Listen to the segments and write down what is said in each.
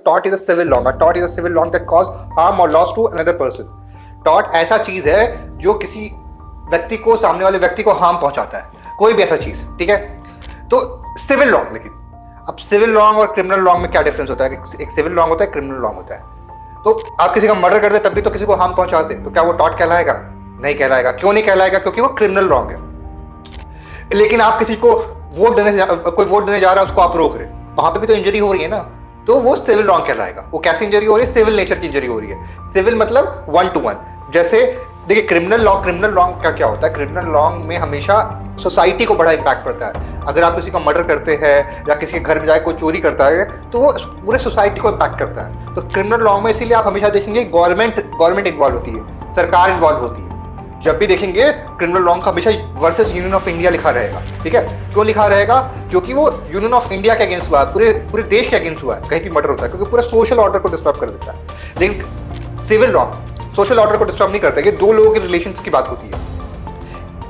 Tort is a civil wrong, tort is a civil wrong that cause harm or loss to another person. Tort ऐसा चीज है जो किसी व्यक्ति को, सामने वाले व्यक्ति को हार्म पहुंचाता है, कोई भी ऐसा चीज, ठीक है। तो सिविल लॉन्ग, लेकिन अब सिविल लॉन्ग और क्रिमिनल लॉन्ग में क्या डिफरेंस होता है? एक सिविल लॉन्ग होता है, क्रिमिनल लॉन्ग होता है। तो आप किसी का मर्डर करते तब भी तो किसी को हार्म पहुंचाते, तो क्या वो टॉर्ट कहलाएगा? नहीं कहलाएगा। क्यों नहीं कहलाएगा? क्योंकि वो क्रिमिनल लॉन्ग है। लेकिन आप किसी को कोई वोट देने जा रहा है, उसको आप रोक रहे, वहां पे भी तो इंजरी हो रही है ना, तो वो सिविल लॉन्ग कहलाएगा। वो कैसी इंजरी हो रही है? सिविल नेचर की इंजरी हो रही है। सिविल मतलब 1 to 1। जैसे देखिए क्रिमिनल लॉन्ग का क्या होता है? क्रिमिनल लॉन्ग में हमेशा सोसाइटी को बड़ा इंपैक्ट पड़ता है। अगर आप किसी का मर्डर करते हैं या किसी के घर में जाके कोई चोरी करता है तो वो पूरे सोसाइटी को इंपैक्ट करता है। तो क्रिमिनल लॉन्ग में इसीलिए आप हमेशा देखेंगे गवर्नमेंट इन्वॉल्व होती है, सरकार इन्वॉल्व होती है। जब भी देखेंगे क्रिमिनल लॉन्ग का हमेशा वर्सेस यूनियन ऑफ इंडिया लिखा रहेगा, ठीक है। क्यों लिखा रहेगा? क्योंकि वो यूनियन ऑफ इंडिया के अगेंस्ट हुआ है, पूरे देश के अगेंस्ट हुआ है। कहीं भी मर्डर होता है क्योंकि पूरा सोशल ऑर्डर को डिस्टर्ब कर देता है। लेकिन सिविल लॉन्ग सोशल ऑर्डर को डिस्टर्ब नहीं करता। ये दो लोगों के रिलेशंस की बात होती है।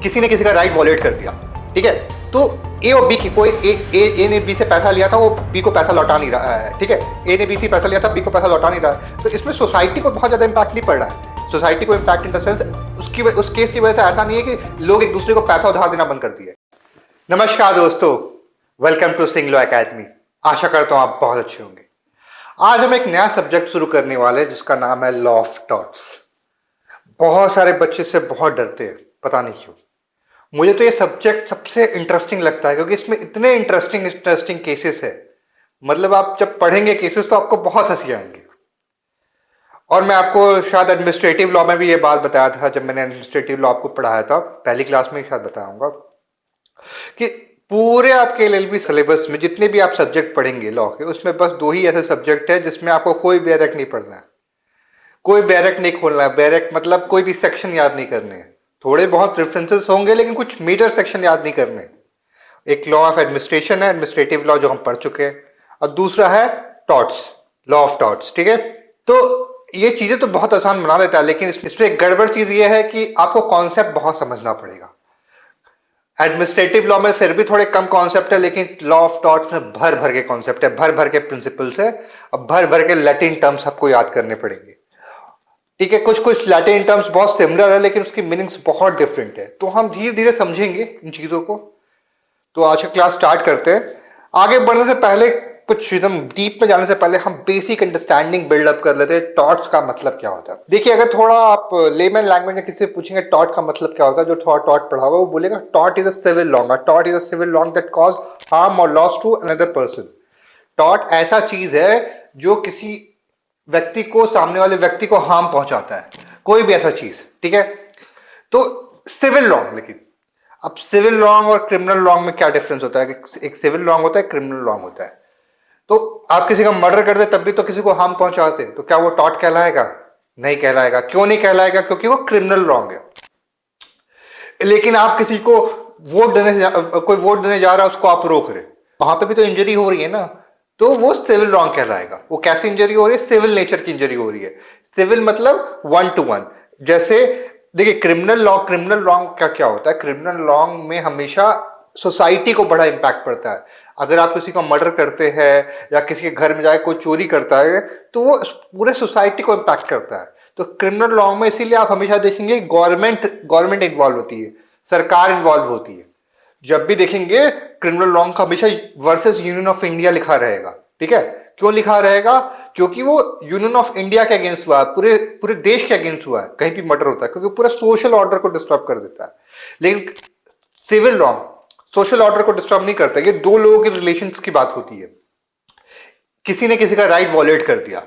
किसी ने किसी का राइट वॉलेट कर दिया, ठीक है, तो ए और बी की कोई ए ने बी से पैसा लिया था, वो बी को पैसा लौटा नहीं रहा है, ठीक है। ए ने बी से पैसा लिया था, बी को पैसा लौटा नहीं रहा है। तो इसमें सोसाइटी को बहुत ज्यादा इंपैक्ट नहीं पड़ रहा है। सोसाइटी को इंपैक्ट इन द सेंस उस केस की वजह से ऐसा नहीं है कि लोग एक दूसरे को पैसा उधार देना बंद कर दिए। नमस्कार दोस्तों, welcome to Singh law academy. आशा करता हूं आप बहुत अच्छे होंगे। आज हम एक नया सब्जेक्ट शुरू करने वाले हैं जिसका नाम है लॉ ऑफ टॉर्ट्स। बहुत सारे बच्चे से बहुत डरते हैं, पता नहीं क्यों। मुझे तो ये सब्जेक्ट सबसे इंटरेस्टिंग लगता है क्योंकि इसमें इतने इंटरेस्टिंग केसेस है। मतलब आप जब पढ़ेंगे केसेस तो आपको बहुत हंसी आएंगे। और मैं आपको शायद एडमिनिस्ट्रेटिव लॉ में भी ये बात बताया था, जब मैंने एडमिनिस्ट्रेटिव लॉ आपको पढ़ाया था पहली क्लास में, शायद बताऊंगा कि पूरे आपके एलएलबी सिलेबस में जितने भी आप सब्जेक्ट पढ़ेंगे लॉ के, उसमें बस 2 ही ऐसे सब्जेक्ट है जिसमें आपको कोई बैरक नहीं पढ़ना है, कोई बैरक नहीं खोलना है। बैरक मतलब कोई भी सेक्शन याद नहीं करने हैं। थोड़े बहुत रेफरेंसेस होंगे लेकिन कुछ मेजर सेक्शन याद नहीं करने। एक लॉ ऑफ एडमिनिस्ट्रेशन है, एडमिनिस्ट्रेटिव लॉ जो हम पढ़ चुके हैं, और दूसरा है टॉर्ट्स, लॉ ऑफ टॉर्ट्स, ठीक है। तो ये चीजें तो बहुत आसान बना देता है, लेकिन इसमें एक गड़बड़ चीज ये है कि आपको कॉन्सेप्ट बहुत समझना पड़ेगा। एडमिनिस्ट्रेटिव लॉ में फिर भी थोड़े कम कॉन्सेप्ट है, लेकिन लॉ ऑफ टॉर्ट्स में भर भर के कॉन्सेप्ट है, भर भर के प्रिंसिपल्स है, और भर भर के लैटिन टर्म्स आपको याद करने पड़ेंगे, ठीक है। कुछ लैटिन टर्म्स बहुत सिमिलर है लेकिन उसकी मीनिंग्स बहुत डिफरेंट है। तो हम धीरे धीरे समझेंगे इन चीजों को। तो आज का क्लास स्टार्ट करते हैं। आगे बढ़ने से पहले, कुछ एकदम डीप में जाने से पहले हम बेसिक अंडरस्टैंडिंग बिल्डअप कर लेते हैं। टॉर्ट्स का मतलब क्या होता है? देखिए, अगर थोड़ा आप लेमन लैंग्वेज में किसी से पूछेंगे टॉर्ट का मतलब क्या होता है, जो थोड़ा टॉर्ट पढ़ा होगा वो बोलेगा tort is a civil wrong, tort is a civil wrong that cause harm or loss to another person. Tort ऐसा चीज है जो किसी व्यक्ति को, सामने वाले व्यक्ति को हार्म पहुंचाता है, कोई भी ऐसा चीज, ठीक है। तो सिविल लॉन्ग, लेकिन अब सिविल लॉन्ग और क्रिमिनल लॉन्ग में क्या डिफरेंस होता है? एक सिविल लॉन्ग होता है, क्रिमिनल लॉन्ग होता है। तो आप किसी का मर्डर करते तब भी तो किसी को हार्म पहुंचाते, तो क्या वो टॉर्ट कहलाएगा? नहीं कहलाएगा। क्यों नहीं कहलाएगा? क्योंकि वो क्रिमिनल लॉन्ग है। लेकिन आप किसी को कोई वोट देने जा रहा है, उसको आप रोक रहे, वहां पे भी तो इंजरी हो रही है ना, तो वो सिविल लॉन्ग कहलाएगा। वो कैसी इंजरी हो रही है? सिविल नेचर की इंजरी हो रही है। सिविल मतलब 1 to 1। जैसे देखिए क्रिमिनल लॉन्ग का क्या होता है? क्रिमिनल लॉन्ग में हमेशा सोसाइटी को बड़ा इंपैक्ट पड़ता है। अगर आप किसी का मर्डर करते हैं या किसी के घर में जाके कोई चोरी करता है तो वो पूरे सोसाइटी को इंपैक्ट करता है। तो क्रिमिनल लॉ में इसीलिए आप हमेशा देखेंगे गवर्नमेंट इन्वॉल्व होती है, सरकार इन्वॉल्व होती है। जब भी देखेंगे क्रिमिनल लॉ का हमेशा वर्सेस यूनियन ऑफ इंडिया लिखा रहेगा, ठीक है। क्यों लिखा रहेगा? क्योंकि वो यूनियन ऑफ इंडिया के अगेंस्ट हुआ है, पूरे देश के अगेंस्ट हुआ है। कहीं भी मर्डर होता है क्योंकि पूरा सोशल ऑर्डर को डिस्टर्ब कर देता है। लेकिन सिविल लॉ सोशल ऑर्डर को डिस्टर्ब नहीं करता। ये दो लोगों के रिलेशंस की बात होती है। किसी ने किसी का राइट वॉलेट कर दिया,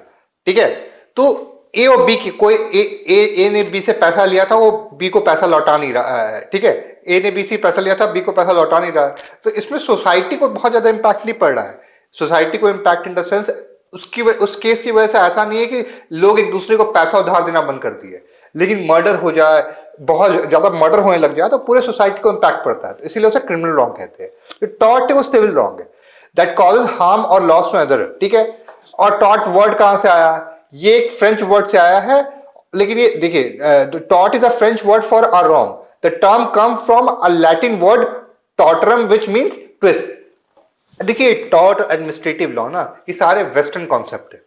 ठीक है, तो ए और बी की कोई ए ने बी से पैसा लिया था, वो बी को पैसा लौटा नहीं रहा है, ठीक है। ए ने बी से पैसा लिया था, बी को पैसा लौटा नहीं रहा है। तो इसमें सोसाइटी को बहुत ज्यादा इंपैक्ट नहीं पड़ रहा है। सोसाइटी को इंपैक्ट इन द सेंस उस केस की वजह से ऐसा नहीं है कि लोग एक दूसरे को पैसा उधार देना बंद कर दिए। लेकिन मर्डर हो जाए, बहुत ज्यादा मर्डर होने लग जाए तो पूरे सोसाइटी को इंपैक्ट पड़ता है। तो इसीलिए उसे क्रिमिनल लॉ कहते हैं। तो टॉर्ट है वो सिविल लॉ है that causes harm or loss to other, ठीक है। और टॉर्ट वर्ड कहां से आया? ये एक फ्रेंच वर्ड से आया है, लेकिन ये देखिए tort is a French word for a wrong. The term come from a Latin word tortum which means twist. देखिए टॉर्ट एडमिनिस्ट्रेटिव लॉ ना, ये सारे वेस्टर्न कॉन्सेप्ट है,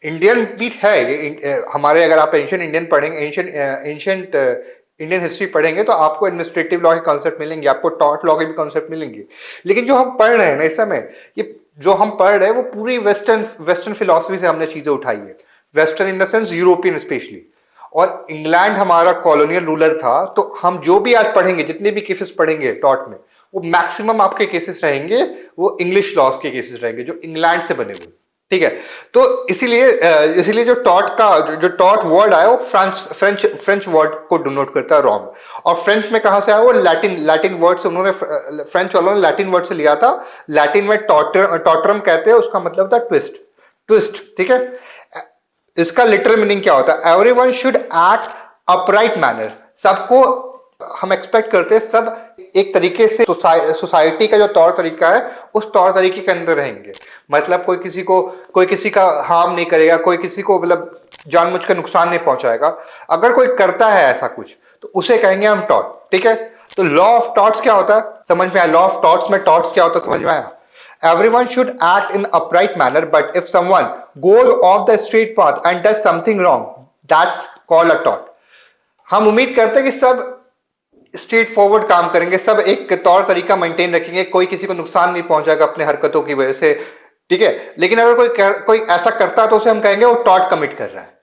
इंडियन भी है ये, हमारे अगर आप एंशियंट इंडियन पढ़ेंगे, एंशियंट इंडियन हिस्ट्री पढ़ेंगे तो आपको एडमिनिस्ट्रेटिव लॉ के कॉन्सेप्ट मिलेंगे, आपको टॉर्ट लॉ के भी कॉन्सेप्ट मिलेंगे। लेकिन जो हम पढ़ रहे हैं ना इस समय, ये जो हम पढ़ रहे हैं वो पूरी वेस्टर्न फिलॉसफी से हमने चीजें उठाई है। Western in the sense European specially. और इंग्लैंड हमारा कॉलोनियल रूलर था, तो हम जो भी आज पढ़ेंगे, जितने भी केसेस पढ़ेंगे टॉर्ट में, वो मैक्सिमम आपके केसेस रहेंगे वो इंग्लिश लॉज के केसेस रहेंगे जो इंग्लैंड से बने हुए। ठीक है, तो इसीलिए जो टॉट वर्ड आया वो फ्रेंच वर्ड को डिनोट करता है, रॉन्ग। और फ्रेंच में कहां से आया वो लैटिन वर्ड से, उन्होंने फ्रेंच वालों ने लैटिन वर्ड से लिया था। लैटिन में टॉटरम कहते हैं, उसका मतलब था ट्विस्ट। ठीक है, इसका लिटरल मीनिंग क्या होता है? Everyone should act upright manner. सबको हम एक्सपेक्ट करते हैं सब एक तरीके से सोसाइटी का जो तौर तरीका है उस तौर तरीके के अंदर रहेंगे। मतलब कोई किसी का हार्म नहीं करेगा, कोई किसी को मतलब जानबूझकर नुकसान नहीं पहुंचाएगा। अगर कोई करता है ऐसा कुछ तो उसे कहेंगे हम टॉर्ट। ठीक है, तो लॉ ऑफ टॉर्ट्स क्या होता है समझ में आया? लॉ ऑफ टॉर्ट्स में टॉर्ट्स क्या होता है समझ में आया? Everyone should act in upright manner, but if someone goes off the straight path and does something wrong, that's called a tort. हम उम्मीद करते हैं कि सब स्ट्रेट फॉरवर्ड काम करेंगे, सब एक तौर तरीका मेंटेन रखेंगे, कोई किसी को नुकसान नहीं पहुंचाएगा अपने हरकतों की वजह से। ठीक है, लेकिन अगर कोई ऐसा करता है तो उसे हम कहेंगे वो टॉर्ट कमिट कर रहा है।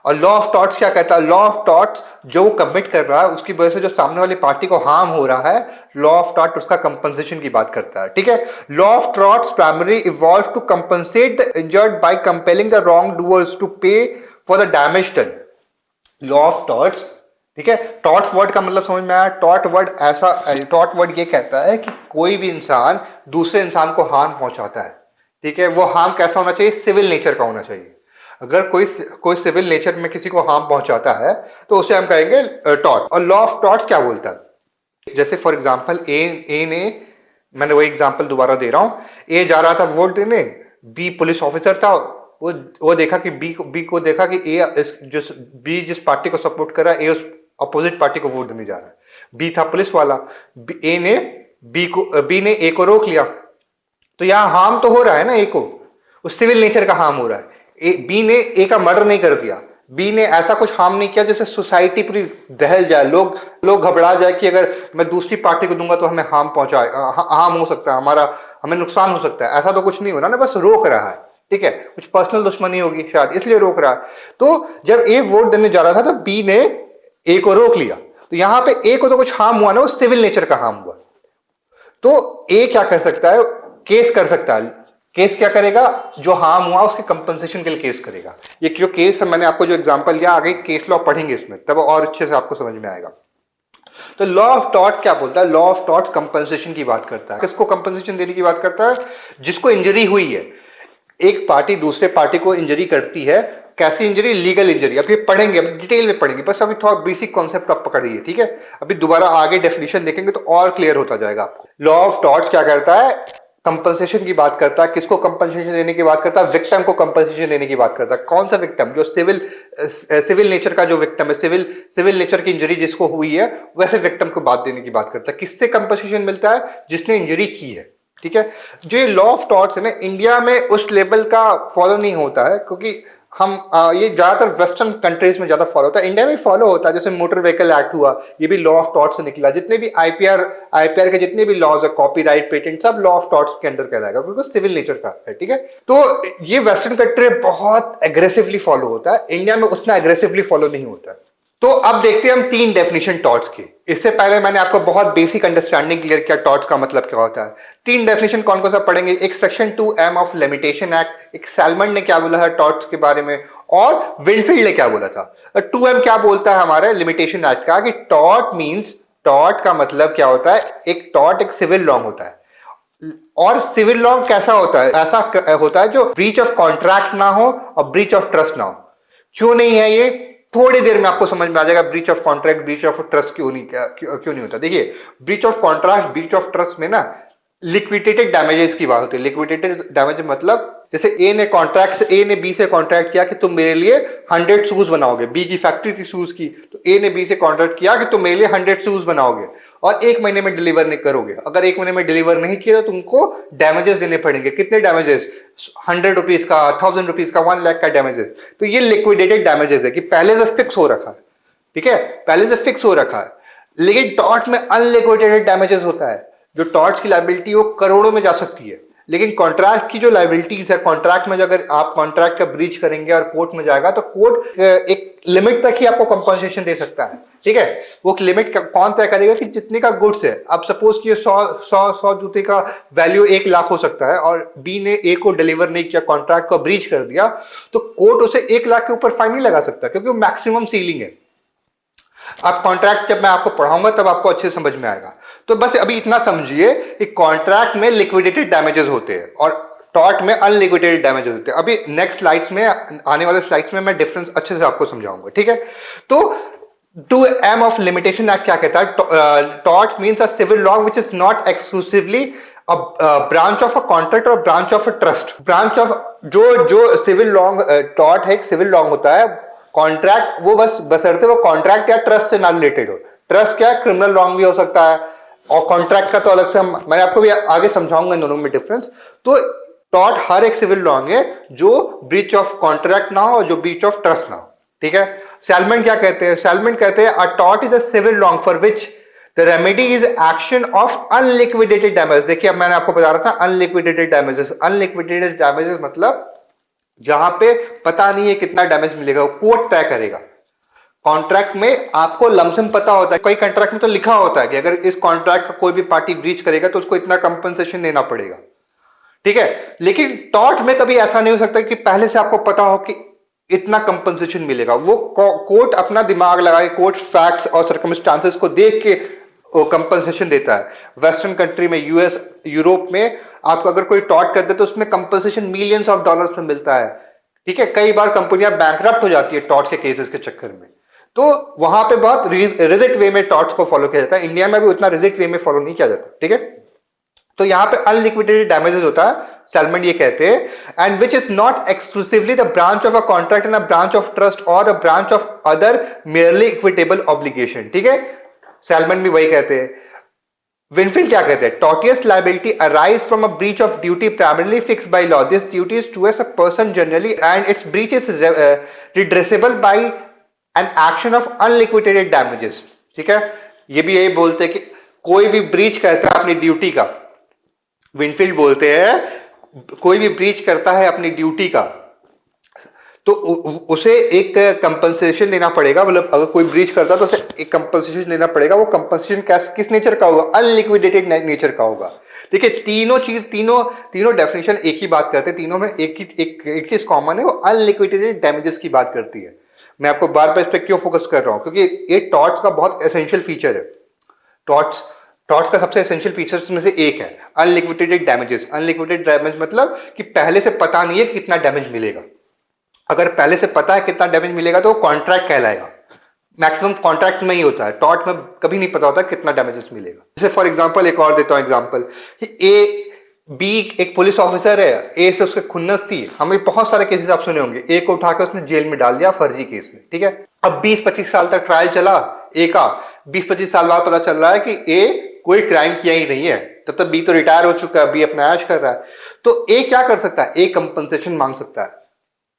और लॉ ऑफ टॉर्ट्स क्या कहता है? लॉ ऑफ टॉर्ट्स जो कमिट कर रहा है उसकी वजह से जो सामने वाली पार्टी को हार्म हो रहा है, लॉ ऑफ टॉर्ट उसका कंपनसेशन की बात करता है। ठीक है, law of torts primary evolve to compensate the injured by compelling the wrong doers to pay for the damage done. Law of torts, ठीक है, टॉर्ट्स वर्ड का मतलब समझ में आया? टॉर्ट वर्ड ये कहता है कि कोई भी इंसान दूसरे इंसान को हार्म पहुंचाता है। ठीक है, वो हार्म कैसा होना चाहिए? सिविल नेचर का होना चाहिए। अगर कोई सिविल नेचर में किसी को हार्म पहुंचाता है तो उसे हम कहेंगे टॉर्ट। और लॉ ऑफ टॉर्ट्स क्या बोलता है? जैसे फॉर एग्जांपल ए ने, मैंने वही एग्जांपल दोबारा दे रहा हूं, ए जा रहा था वोट देने, बी पुलिस ऑफिसर था, वो देखा कि बी को देखा कि बी जिस पार्टी को सपोर्ट कर रहा है, ए उस अपोजिट पार्टी को वोट देने जा रहा है। बी था पुलिस वाला, बी ने ए को रोक लिया, तो यहां हार्म तो हो रहा है ना ए को, उस सिविल नेचर का हार्म हो रहा है। बी ने ए का मर्डर नहीं कर दिया, बी ने ऐसा कुछ हार्म नहीं किया जिससे सोसाइटी पूरी दहल जाए, लोग घबरा जाए कि अगर मैं दूसरी पार्टी को दूंगा तो हमें हार्म हार्म हो सकता है, हमें नुकसान हो सकता है। ऐसा तो कुछ नहीं हो रहा ना, बस रोक रहा है। ठीक है, कुछ पर्सनल दुश्मनी होगी शायद, इसलिए रोक रहा है। तो जब ए वोट देने जा रहा था तो बी ने ए को रोक लिया, तो यहां पे ए को तो कुछ हार्म हुआ ना, वो सिविल नेचर का हार्म हुआ। तो ए क्या कर सकता है? केस कर सकता है। केस क्या करेगा? जो हार्म हुआ उसके कंपनसेशन के लिए केस करेगा। ये जो केस है, मैंने आपको जो एग्जांपल दिया, आगे केस लॉ पढ़ेंगे इसमें, तब और अच्छे से आपको समझ में आएगा। तो लॉ ऑफ टॉर्ट्स क्या बोलता है? लॉ ऑफ टॉर्ट्स कंपनसेशन की बात करता है। किसको कंपनसेशन देने की बात करता है? जिसको इंजरी हुई है। एक पार्टी दूसरे पार्टी को इंजरी करती है, कैसी इंजरी? Legal injury. अभी पढ़ेंगे, अभी डिटेल में पढ़ेंगे, बस अभी थोड़ा बेसिक कॉन्सेप्ट आप पकड़िए। ठीक है, अभी दोबारा आगे डेफिनेशन देखेंगे तो और क्लियर होता जाएगा आपको। लॉ ऑफ टॉर्ट्स क्या करता है? कंपनसेशन की बात करता है। किसको कंपनसेशन देने की बात करता है? विक्टिम को कंपनसेशन देने की बात करता है। कौन सा विक्टिम? जो सिविल नेचर का जो विक्टिम है, सिविल नेचर की इंजरी जिसको हुई है, वैसे विक्टिम को बात देने की बात करता है। किससे कंपनसेशन मिलता है? जिसने इंजरी की है। ठीक है, जो ये लॉ ऑफ टॉर्ट्स है ना, इंडिया में उस लेवल का फॉलो नहीं होता है, क्योंकि हम ये ज्यादातर वेस्टर्न कंट्रीज में ज्यादा फॉलो होता है। इंडिया में फॉलो होता है, जैसे मोटर व्हीकल एक्ट हुआ, ये भी लॉ ऑफ टॉर्ट्स से निकला। जितने भी आईपीआर के जितने भी लॉज है, कॉपीराइट, पेटेंट, सब लॉ ऑफ टॉर्ट्स के अंदर कहलाएगा, क्योंकि सिविल नेचर का है। ठीक है, तो ये वेस्टर्न कंट्री बहुत एग्रेसिवली फॉलो होता है, इंडिया में उतना एग्रेसिवली फॉलो नहीं होता है। तो अब देखते हैं हम 3 डेफिनेशन टॉर्ट्स की। इससे पहले मैंने आपको बहुत बेसिक अंडरस्टैंडिंग क्लियर किया टॉर्ट्स का मतलब क्या होता है। 3 डेफिनेशन कौन कौन सा पढ़ेंगे? एक section 2M of limitation act, एक सैलमन ने क्या बोला है टॉर्ट्स के बारे में, और विंडफील्ड ने क्या बोला था। 2M क्या बोलता है हमारे लिमिटेशन एक्ट का, कि टॉर्ट मींस, टॉर्ट का मतलब क्या होता है? एक टॉर्ट एक सिविल लॉ होता है। और सिविल लॉ कैसा होता है? ऐसा होता है जो ब्रीच ऑफ कॉन्ट्रैक्ट ना हो और ब्रीच ऑफ ट्रस्ट ना हो। क्यों नहीं है ये? थोड़ी देर में आपको समझ में आ जाएगा breach of contract, breach of trust क्यों नहीं होता। देखिए, breach of contract, breach of trust में ना लिक्विडेटेड डैमेजेस की बात होती है। लिक्विडेटेड डैमेज मतलब जैसे ए ने बी से कॉन्ट्रैक्ट किया कि तुम मेरे लिए 100 शूज बनाओगे। बी की फैक्ट्री थी शूज की, तो ए ने बी से कॉन्ट्रैक्ट किया कि तुम मेरे लिए 100 शूज बनाओगे। और 1 महीने में डिलीवर नहीं करोगे, अगर 1 महीने में डिलीवर नहीं किया तो तुमको डैमेजेस देने पड़ेंगे। कितने डैमेजेस? 100 रुपीज का, 1000 रुपीज का, 1 लाख का डैमेजेस। तो ये लिक्विडेटेड डैमेजेस है कि पहले से फिक्स हो रखा है, ठीक है, पहले से फिक्स हो रखा है। लेकिन टॉर्ट में अनलिक्विडेटेड डैमेजेस होता है, जो टॉर्ट्स की लायबिलिटी वो करोड़ों में जा सकती है। लेकिन कॉन्ट्रैक्ट की जो लायबिलिटीज है, कॉन्ट्रैक्ट में जो अगर आप कॉन्ट्रैक्ट का ब्रीच करेंगे और कोर्ट में जाएगा तो कोर्ट एक लिमिट तक ही आपको कंपनसेशन दे सकता है, ठीक है। वो लिमिट कौन तय करेगा कि जितने का गुड्स है। अब सपोज कि 100 जूते का वैल्यू 1 लाख हो सकता है और बी ने ए को डिलीवर नहीं किया, कॉन्ट्रैक्ट को ब्रीच कर दिया, तो कोर्ट उसे 1 लाख के ऊपर फाइन नहीं लगा सकता, क्योंकि वो मैक्सिमम सीलिंग है। आप कॉन्ट्रैक्ट जब मैं आपको पढ़ाऊंगा तब आपको अच्छे से समझ में आएगा। तो बस अभी इतना समझिए कि कॉन्ट्रैक्ट में लिक्विडेटेड डैमेजेस होते हैं और टॉर्ट में अनलिक्विडेटेड डैमेजेस होते हैं। अभी नेक्स्ट स्लाइड्स में, आने वाले स्लाइड्स में मैं डिफरेंस अच्छे से आपको समझाऊंगा, ठीक है। तो 2M ऑफ लिमिटेशन एक्ट क्या कहता है? Tort means a civil law which is not exclusively a branch of a contract or branch of a trust. branch of जो सिविल लॉ टॉर्ट है, एक सिविल लॉ होता है। कॉन्ट्रैक्ट वो बशर्ते वो कॉन्ट्रैक्ट या ट्रस्ट से ना रिलेटेड हो। ट्रस्ट क्या है? क्रिमिनल लॉन्ग भी हो सकता है, और कॉन्ट्रैक्ट का तो अलग से मैंने आपको भी आगे समझाऊंगा इन दोनों में डिफरेंस। तो टॉर्ट हर एक सिविल लॉन्ग है जो ब्रीच ऑफ कॉन्ट्रैक्ट ना हो और जो ब्रीच ऑफ ट्रस्ट ना हो, ठीक है। सेलमेंट क्या कहते हैं? सेलमेंट कहते हैं a tort is a civil wrong for which the remedy is action of unliquidated damage. देखिए, अब मैंने आपको बता रहा था अनलिक्विडेटेड डैमेजेस। अनलिक्विडेटेड डैमेजेस मतलब जहां पे पता नहीं है कितना डैमेज मिलेगा, वो कोर्ट तय करेगा। कॉन्ट्रैक्ट में आपको लमसम पता होता है, कई कॉन्ट्रैक्ट में तो लिखा होता है कि अगर इस कॉन्ट्रैक्ट का कोई भी पार्टी ब्रीच करेगा तो उसको इतना कंपनसेशन देना पड़ेगा, ठीक है। लेकिन टॉर्ट में कभी ऐसा नहीं हो सकता कि पहले से आपको पता हो कि इतना कंपनसेशन मिलेगा। वो कोर्ट अपना दिमाग लगाए, कोर्ट फैक्ट्स और सर्कमस्टांसेस को देख के कंपनसेशन देता है। वेस्टर्न कंट्री में, यूएस, यूरोप में आपको अगर कोई टॉर्ट कर दे तो उसमें कंपनसेशन मिलियंस ऑफ डॉलर्स में मिलता है, ठीक है। कई बार कंपनियां बैंकरप्ट हो जाती है टॉर्ट के केसेस के चक्कर में। तो वहां पे बहुत रिजिड वे में टॉर्ट्स को फॉलो किया जाता है। इंडिया में भी उतना रिजिड वे में फॉलो नहीं किया जाता, ठीक है। तो यहां पे अनलिक्विडेटेड डैमेजेस होता है, सेलमेंट ये कहते हैं, and which is not exclusively the branch of a contract and a branch of trust or a branch of other merely equitable obligation, ठीक है। सेलमेंट भी वही कहते हैं। विनफील्ड क्या कहते हैं? Tortious liability arise from a breach of duty primarily fixed by law. This duty is towards a person generally and its breach is redressable by an action of unliquidated damages, ठीक है। ये भी यही बोलते हैं कि कोई भी ब्रीच करता है अपनी ड्यूटी का, विनफील्ड बोलते हैं कोई भी ब्रीच करता है अपनी ड्यूटी का तो उसे एक कंपनसेशन देना पड़ेगा। मतलब अगर कोई ब्रीच करता है तो उसे एक कंपनसेशन देना पड़ेगा। वो कंपनसेशन किस नेचर का होगा? अनलिक्विडेटेड नेचर का होगा। देखिए, तीनों डेफिनेशन एक ही बात करते हैं, तीनों में एक चीज कॉमन है, वो अनलिक्विडेटेड डैमेजेस की बात करती है। मैं आपको बार बार इस पर क्यों फोकस कर रहा हूं? क्योंकि ये टॉर्ट्स का बहुत एसेंशियल फीचर है। टॉर्ट्स का सबसे एसेंशियल फीचर्स में से एक है अनलिक्विडेटेड डैमेजेस। अनलिक्विडेटेड डैमेज मतलब कि पहले से पता नहीं है कि कितना डैमेज मिलेगा। अगर पहले से पता है कितना डैमेज मिलेगा तो वो कॉन्ट्रैक्ट कहलाएगा। मैक्सिमम कॉन्ट्रैक्ट में ही होता है, टॉर्ट में कभी नहीं पता होता कितना डैमेजेस मिलेगा। जैसे फॉर एग्जांपल, एक और देता हूं एग्जांपल कि ए बी एक पुलिस ऑफिसर है, ए से उसके खुन्नस थी। हमें बहुत सारे केसेस आप सुने होंगे, ए को उठा के उसने जेल में डाल दिया फर्जी केस में, ठीक है। अब 20-25 साल तक ट्रायल चला ए का। 20-25 साल बाद पता चल रहा है कि ए कोई क्राइम किया ही नहीं है। तब तक बी तो रिटायर हो चुका है, बी अपना ऐश कर रहा है। तो ए क्या कर सकता है? ए कंपनसेशन मांग सकता है।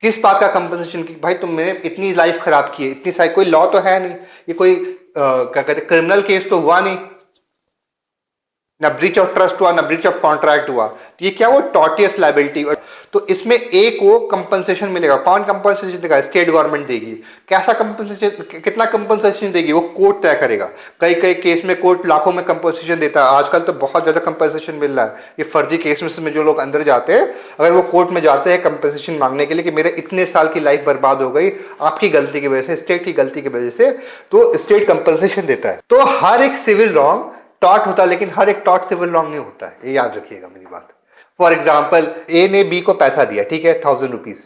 किस बात का कंपनसेशन? की भाई तुमने इतनी लाइफ खराब की है, इतनी सारी, कोई लॉ तो है नहीं, ये कोई क्या कहते हैं क्रिमिनल केस तो हुआ नहीं, ना ब्रीच ऑफ ट्रस्ट हुआ, ना ब्रीच ऑफ कॉन्ट्रैक्ट हुआ। तो ये क्या हुआ? Tortious liability. तो इसमें ए को कंपनसेशन मिलेगा। कौन कंपनसेशन देगा? स्टेट गवर्नमेंट देगी। कैसा कंपनसेशन, कितना कंपनसेशन देगी? वो कोर्ट तय करेगा। कई केस में कोर्ट लाखों में कंपनसेशन देता है। आजकल तो बहुत ज्यादा कंपनसेशन मिल रहा है। ये फर्जी केस में जो लोग अंदर जाते हैं, अगर वो कोर्ट में जाते हैं कंपनसेशन मांगने के लिए कि मेरे इतने साल की लाइफ बर्बाद हो गई आपकी गलती की वजह से, स्टेट की गलती की वजह से, तो स्टेट कंपनसेशन देता है। तो हर एक सिविल रॉन्ग टॉर्ट होता है, लेकिन हर एक टॉर्ट सिविल रॉन्ग नहीं होता है, ये याद रखिएगा मेरी बात। फॉर एग्जाम्पल, ए ने बी को पैसा दिया, ठीक है, 1000 रुपीज,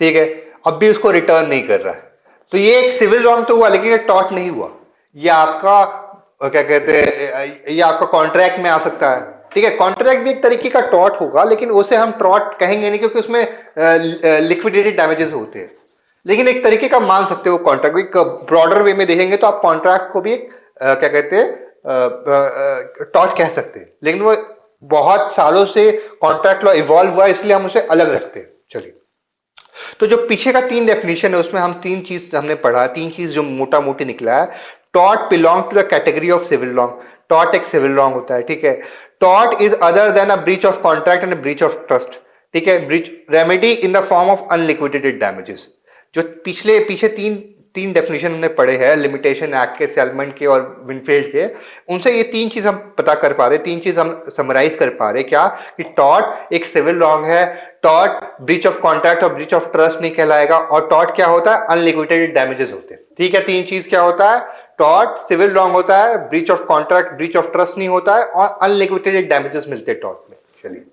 ठीक है। अब भी उसको रिटर्न नहीं कर रहा है, तो ये एक सिविल रॉन्ग तो हुआ, लेकिन ये टॉर्ट नहीं हुआ। ये आपका क्या कहते हैं, ये आपका कॉन्ट्रैक्ट में आ सकता है, ठीक है। कॉन्ट्रैक्ट भी एक तरीके का टॉर्ट होगा, लेकिन उसे हम टॉर्ट कहेंगे नहीं क्योंकि उसमें लिक्विडेटेड डैमेजेस होते हैं। लेकिन एक तरीके का मान सकते हो कॉन्ट्रैक्ट। एक ब्रॉडर वे में देखेंगे तो आप कॉन्ट्रैक्ट को भी एक क्या कहते हैं टॉर्ट कह सकते हैं, लेकिन वो बहुत सालों से कॉन्ट्रैक्ट लॉ इवॉल्व हुआ, इसलिए हम उसे अलग रखते हैं। चलिए, तो जो पीछे का 3 डेफिनेशन है उसमें हम 3 चीज हमने पढ़ा, 3 चीज जो मोटा मोटी निकला है। Tort belong to the category of civil wrong, tort एक सिविल लॉन्ग होता है, ठीक है। Tort is other than a breach of contract and breach of trust, ठीक है। Breach remedy in the form of unliquidated damages. जो पीछे तीन डेफिनेशन हमने पढ़े हैं, लिमिटेशन एक्ट के, सेलमेंट के और विनफील्ड के, उनसे ये 3 चीज हम पता कर पा रहे, 3 चीज हम समराइज कर पा रहे। क्या कि टॉर्ट एक सिविल लॉन्ग है, टॉर्ट ब्रीच ऑफ कॉन्ट्रैक्ट और ब्रीच ऑफ ट्रस्ट नहीं कहलाएगा, और टॉर्ट क्या होता है, अनलिक्विडेटेड डैमेजेस होते हैं, ठीक है। 3 चीज क्या होता है, टॉर्ट सिविल लॉन्ग होता है, breach of contract breach of trust नहीं होता है, और अनलिक्विडेटेड डैमेजेस मिलते हैं टॉर्ट में। चलिए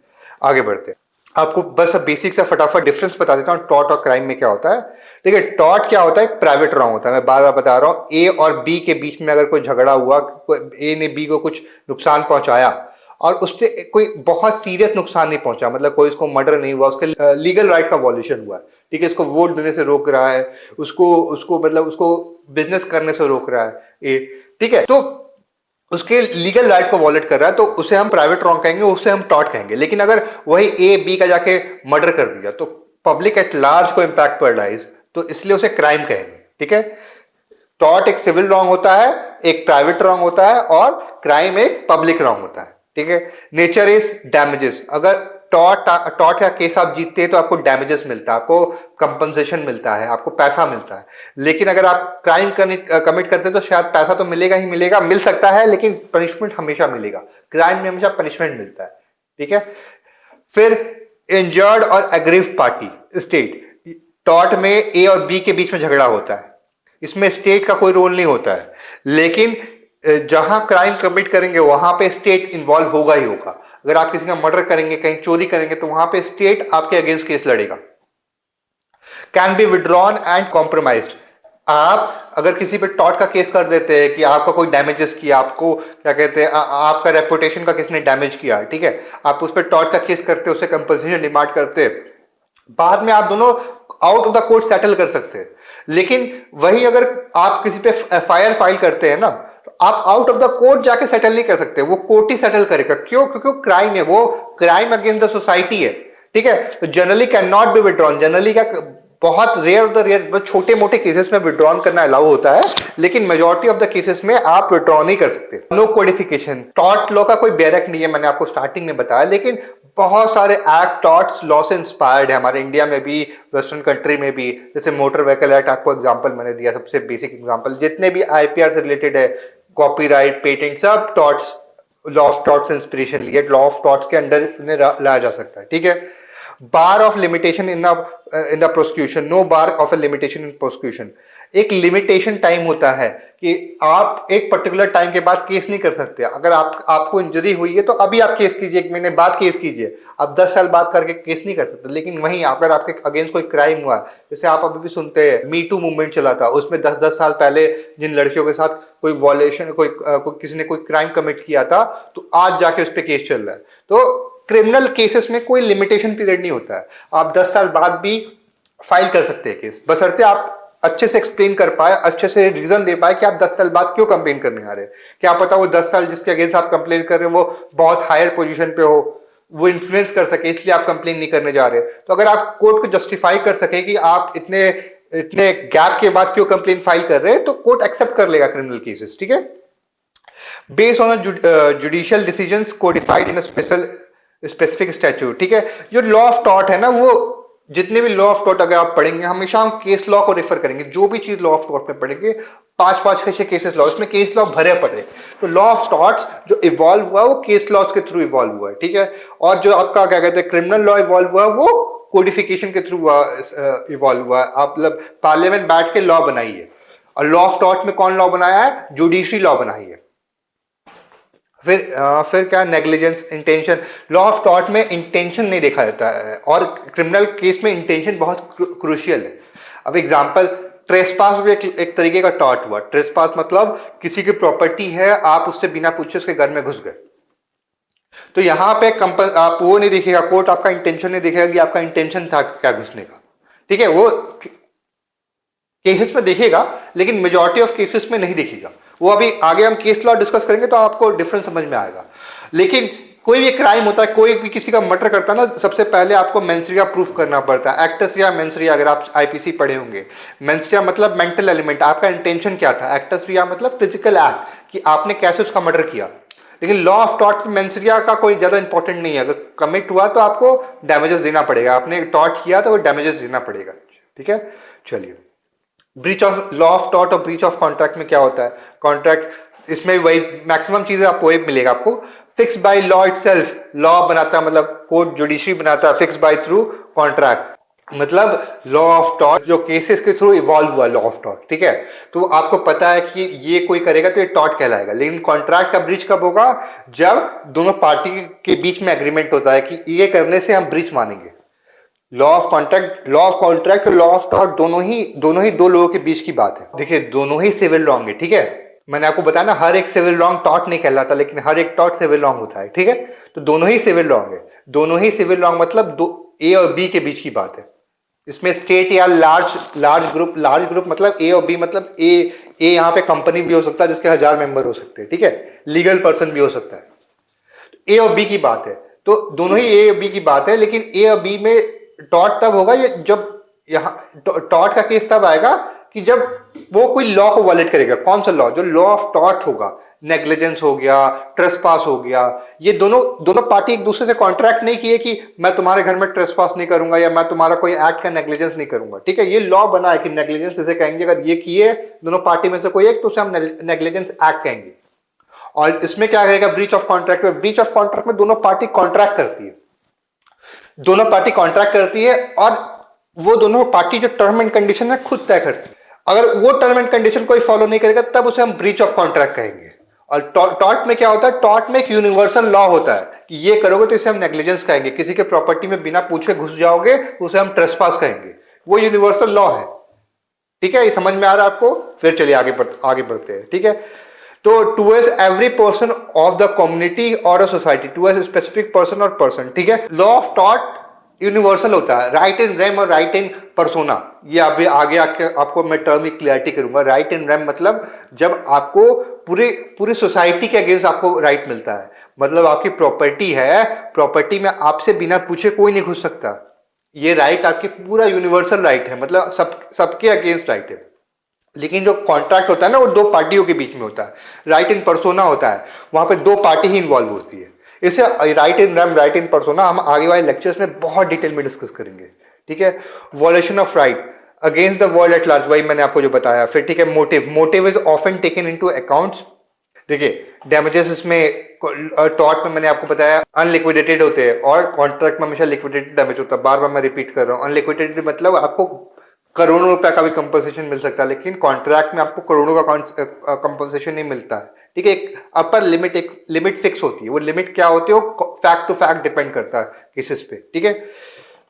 आगे बढ़ते हैं, आपको बस बेसिक से फटाफट डिफरेंस बता देता हूं टॉर्ट और क्राइम में क्या होता है। देखिए, टॉर्ट क्या होता है, एक प्राइवेट रॉन्ग होता है। मैं बार बार बता रहा हूं, ए और बी के बीच में अगर कोई झगड़ा हुआ, ए ने बी को कुछ नुकसान पहुंचाया और उससे कोई बहुत सीरियस नुकसान नहीं पहुंचा, मतलब कोई उसको मर्डर नहीं हुआ, उसके लीगल राइट का वॉल्यूशन हुआ है, ठीक है। इसको वोट देने से रोक रहा है, उसको बिजनेस करने से रोक रहा है ए, ठीक है, तो उसके लीगल राइट को वॉलेट कर रहा है, तो उसे हम प्राइवेट रॉन्ग कहेंगे, उसे हम टॉर्ट कहेंगे। लेकिन अगर वही ए बी का जाके मर्डर कर दिया तो पब्लिक एट लार्ज को इंपैक्ट पड़ रहा है, तो इसलिए उसे क्राइम कहेंगे, ठीक है। टॉर्ट एक सिविल रॉन्ग होता है, एक प्राइवेट रॉन्ग होता है, और क्राइम एक पब्लिक रॉन्ग होता है, ठीक है। Nature is damages. अगर टॉर्ट का केस आप जीतते हैं तो आपको डैमेजेस मिलता है, आपको कंपनसेशन मिलता है, आपको पैसा मिलता है। लेकिन अगर आप क्राइम कमिट करते हैं तो शायद पैसा तो मिलेगा ही मिलेगा, मिल सकता है, लेकिन पनिशमेंट हमेशा मिलेगा। क्राइम में हमेशा पनिशमेंट मिलता है, ठीक है। फिर इंजर्ड और एग्रीव्ड पार्टी स्टेट। टॉर्ट में ए और बी के बीच में झगड़ा होता है, इसमें स्टेट का कोई रोल नहीं होता है, लेकिन जहां क्राइम कमिट करेंगे वहां पे स्टेट इन्वॉल्व होगा ही होगा। अगर आप किसी का मर्डर करेंगे, कहीं चोरी करेंगे, तो वहां पे स्टेट आपके अगेंस्ट केस लड़ेगा। Can be withdrawn and compromised. आप अगर किसी पे टॉर्ट का केस कर देते हैं कि आपका कोई डैमेजेस किया, आपको क्या कहते हैं, आपका रेपुटेशन का किसने डैमेज किया, ठीक है, आप उस पर टॉर्ट का केस करते, उससे कंपनसेशन डिमांड करते, बाद में आप दोनों out of the court settle कर सकते हैं। लेकिन वही अगर आप किसी पे एफआईआर फाइल करते हैं ना, तो आप आउट ऑफ द कोर्ट जाके सेटल नहीं कर सकते, वो कोर्ट ही सेटल करेगा। क्यों? क्योंकि क्राइम है, वो क्राइम अगेंस्ट द सोसाइटी है, ठीक है। तो generally can not be withdrawn. Generally क्या, बहुत रेयर छोटे मोटे केसेस में विड्रॉन करना अलाउ होता है, लेकिन मेजॉरिटी ऑफ द केसेस में आप विड्रॉ नहीं कर सकते। No codification. टॉर्ट लॉ का कोई बैरक नहीं है, मैंने आपको स्टार्टिंग में बताया, लेकिन बहुत सारे एक्ट टॉर्ट्स लॉ से इंस्पायर्ड है, हमारे इंडिया में भी, वेस्टर्न कंट्री में भी। जैसे मोटर व्हीकल एक्ट, आपको एग्जांपल मैंने दिया, सबसे बेसिक एग्जांपल। जितने भी आईपीआर से रिलेटेड है, कॉपीराइट, पेटेंट, सब टॉर्ट्स, लॉ ऑफ टॉर्ट्स से इंस्पिरेशन लिए, लॉ ऑफ टॉर्ट्स के अंडर लाया जा सकता है, ठीक है। Bar of limitation in the prosecution. No bar of a limitation in prosecution. एक लिमिटेशन टाइम होता है कि आप एक पर्टिकुलर टाइम के बाद केस नहीं कर सकते। अगर आपको इंजरी हुई है तो अभी आप केस कीजिए, 1 महीने बाद केस कीजिए, आप 10 साल बाद करके केस नहीं कर सकते। लेकिन वहीं अगर आपके अगेंस्ट कोई क्राइम हुआ, जैसे आप अभी भी सुनते हैं मी टू मूवमेंट चला था, उसमें 10-10 साल पहले जिन लड़कियों के साथ कोई वॉयलेशन, किसी ने कोई क्राइम कमिट किया था, तो आज जाके उस पर केस चल रहा है। तो क्रिमिनल केसेस में कोई लिमिटेशन पीरियड नहीं होता है, आप 10 साल बाद भी फाइल कर सकते हैं केस, बशर्ते आप अच्छे से एक्सप्लेन कर पाए, अच्छे से रीजन दे पाए कि आप 10 साल बाद क्यों कंप्लेन करने आ रहे हैं। क्या पता वो 10 साल जिसके अगेंस्ट आप कंप्लेन कर रहे हो वो बहुत हायर पोजीशन पे हो, वो इन्फ्लुएंस कर सके, इसलिए आप कंप्लेन नहीं करने जा रहे। तो अगर आप कोर्ट को जस्टिफाई कर सके कि आप इतने गैप के बाद क्यों कंप्लेन फाइल कर रहे हैं, तो कोर्ट एक्सेप्ट कर लेगा क्रिमिनल केसेस, ठीक है। Based on judicial decisions codified in specific statute, ठीक है। जो लॉ ऑफ टॉर्ट है ना, वो जितने भी लॉ ऑफ टॉर्ट अगर आप पढ़ेंगे, हमेशा हम केस लॉ को रेफर करेंगे। जो भी चीज लॉ ऑफ टॉर्ट में पढ़ेंगे, 5-5-6 केसेस लॉ, इसमें केस लॉ भरे पड़े। तो लॉ ऑफ टॉर्ट्स जो इवॉल्व हुआ वो केस लॉज के थ्रू इवॉल्व हुआ है, ठीक है। और जो आपका क्या कहते हैं क्रिमिनल लॉ इवॉल्व हुआ वो कोडिफिकेशन के थ्रू इवॉल्व हुआ। आप मतलब पार्लियामेंट बैठ के लॉ बनाई है। और लॉ ऑफ टॉर्ट में कौन लॉ बनाया है? जुडिशरी लॉ बनाई है। फिर क्या, negligence, intention. Law of tort में इंटेंशन नहीं देखा जाता है, और क्रिमिनल केस में इंटेंशन बहुत क्रूशियल है। अब एग्जांपल, ट्रेसपास भी एक तरीके का टॉर्ट हुआ। ट्रेसपास मतलब किसी की प्रॉपर्टी है, आप उससे बिना पूछे उसके घर में घुस गए, तो यहां पे आप वो नहीं देखेगा, कोर्ट आपका इंटेंशन नहीं देखेगा कि आपका इंटेंशन था क्या घुसने का, ठीक है। वो केसेस में देखेगा, लेकिन मेजॉरिटी ऑफ केसेस में नहीं देखेगा। वो अभी आगे हम केस लॉ डिस्कस करेंगे तो आपको डिफरेंस समझ में आएगा। लेकिन कोई भी क्राइम होता है, कोई भी किसी का मर्डर करता है ना, सबसे पहले आपको मेंसरिया प्रूफ करना पड़ता है। एक्टस रिया मेंसरिया, अगर आप आईपीसी पढ़े होंगे, मेंसरिया मतलब मेंटल एलिमेंट, आपका इंटेंशन क्या था। एक्टस रिया मतलब फिजिकल एक्ट कि आपने कैसे उसका मर्डर किया। लेकिन लॉ ऑफ टॉर्ट मेंसरिया का कोई ज्यादा इंपॉर्टेंट नहीं है। अगर कमिट हुआ तो आपको डैमेजेस देना पड़ेगा, आपने टॉर्ट किया तो वो डैमेजेस देना पड़ेगा। ठीक है, चलिए। Breach of law of tort और ब्रीच ऑफ कॉन्ट्रैक्ट में क्या होता है। कॉन्ट्रैक्ट, इसमें वही मैक्सिमम चीजें आपको वही मिलेगा। आपको fix by law itself, law बनाता है मतलब कोर्ट जुडिशरी बनाता है, फिक्स बाय थ्रू कॉन्ट्रैक्ट मतलब लॉ ऑफ टॉर्ट जो केसेस के थ्रू इवॉल्व हुआ लॉ ऑफ टॉर्ट। ठीक है, तो आपको पता है कि ये कोई करेगा तो ये टॉर्ट कहलाएगा। लेकिन कॉन्ट्रैक्ट का ब्रीच कब होगा, जब दोनों पार्टी के बीच में एग्रीमेंट होता है कि ये करने से हम ब्रीच मानेंगे। लॉ ऑफ कॉन्ट्रैक्ट और लॉ ऑफ टॉर्ट दोनों ही दो लोगों के बीच की बात है। देखिए दोनों ही सिविल लॉन्ग है। ठीक है, मैंने आपको बताया ना, हर एक सिविल लॉन्ग टॉर्ट नहीं कहलाता, लेकिन हर एक टॉर्ट सिविल लॉन्ग होता है। ठीक है, तो दोनों ही सिविल लॉन्ग है। दोनों ही सिविल लॉन्ग मतलब दो ए और बी के बीच की बात है। इसमें स्टेट या लार्ज ग्रुप मतलब ए और बी मतलब ए यहां पे कंपनी भी हो सकता है जिसके 1000 मेंबर हो सकते हैं। ठीक है, लीगल पर्सन भी हो सकता है। ए और बी की बात है, तो दोनों ही ए और बी की बात है। लेकिन ए और बी में टॉर्ट तब होगा ये जब यहां टॉर्ट का केस तब आएगा कि जब वो कोई लॉ को वायलेट करेगा। कौन सा लॉ, जो लॉ ऑफ टॉर्ट होगा। नेग्लिजेंस हो गया, ट्रेसपास हो गया, ये दोनों पार्टी एक दूसरे से कॉन्ट्रैक्ट नहीं किए कि मैं तुम्हारे घर में ट्रेसपास नहीं करूंगा या मैं तुम्हारा कोई एक्ट का नेग्लिजेंस नहीं करूंगा। ठीक है, ये लॉ बना है कि नेग्लिजेंस इसे कहेंगे, अगर ये किए दोनों पार्टी में से कोई एक तो उसे हम नेग्लिजेंस एक्ट कहेंगे। और इसमें क्या रहेगा, ब्रीच ऑफ कॉन्ट्रैक्ट में, ब्रीच ऑफ कॉन्ट्रैक्ट में दोनों पार्टी कॉन्ट्रैक्ट करती है। दोनों पार्टी कॉन्ट्रैक्ट करती है और वो दोनों पार्टी जो टर्म एंड कंडीशन है खुद तय करती है। अगर वो टर्म एंड कंडीशन कोई फॉलो नहीं करेगा तब उसे हम ब्रीच ऑफ कॉन्ट्रैक्ट कहेंगे। और टॉर्ट में क्या होता है, टॉर्ट में एक यूनिवर्सल लॉ होता है कि ये करोगे तो इसे हम नेग्लिजेंस कहेंगे। किसी के प्रॉपर्टी में बिना पूछे घुस जाओगे तो उसे हम ट्रेसपास कहेंगे। वो यूनिवर्सल लॉ है। ठीक है, ये समझ में आ रहा है आपको। फिर चलिए आगे बढ़ते हैं। ठीक है, तो towards every person of the community or a society, towards specific person or person. ठीक है, लॉ ऑफ टॉर्ट यूनिवर्सल होता है। Right in rem or right in persona, ये अभी आगे आपको मैं टर्म की क्लियरिटी करूंगा। राइट इन रेम मतलब जब आपको पूरी सोसाइटी के अगेंस्ट आपको राइट मिलता है। मतलब आपकी प्रॉपर्टी है, प्रॉपर्टी में आपसे बिना पूछे कोई नहीं घुस सकता। ये राइट आपकी पूरा यूनिवर्सल राइट है, मतलब सबके अगेंस्ट राइट है। लेकिन जो कॉन्ट्रैक्ट होता है ना, वो दो पार्टियों के बीच में होता है। राइट इन परसोना होता है, वहां पे दो पार्टी ही इन्वॉल्व होती है। इसे right in rem, right in persona हम आगे वाले लेक्चर्स में बहुत डिटेल में डिस्कस करेंगे। ठीक है, वॉलेशन of right against the world at large, वही मैंने आपको जो बताया। फिर ठीक है, motive is often taken into accounts. देखिए डैमेजेस इसमें टॉर्ट में मैंने आपको बताया अनलिक्विडेटेड होते हैं और कॉन्ट्रैक्ट में हमेशा लिक्विडेटेड डैमेज होता है। बार बार मैं रिपीट कर रहा हूँ, अनलिक्विडेटेड मतलब आपको करोड़ों रुपए का भी कंपनसेशन मिल सकता है, लेकिन कॉन्ट्रैक्ट में आपको करोड़ों का कंपनसेशन नहीं मिलता है। ठीक है, एक लिमिट फिक्स होती है। वो लिमिट क्या होती है, वो फैक्ट टू फैक्ट डिपेंड करता है केसेस पे। ठीक है,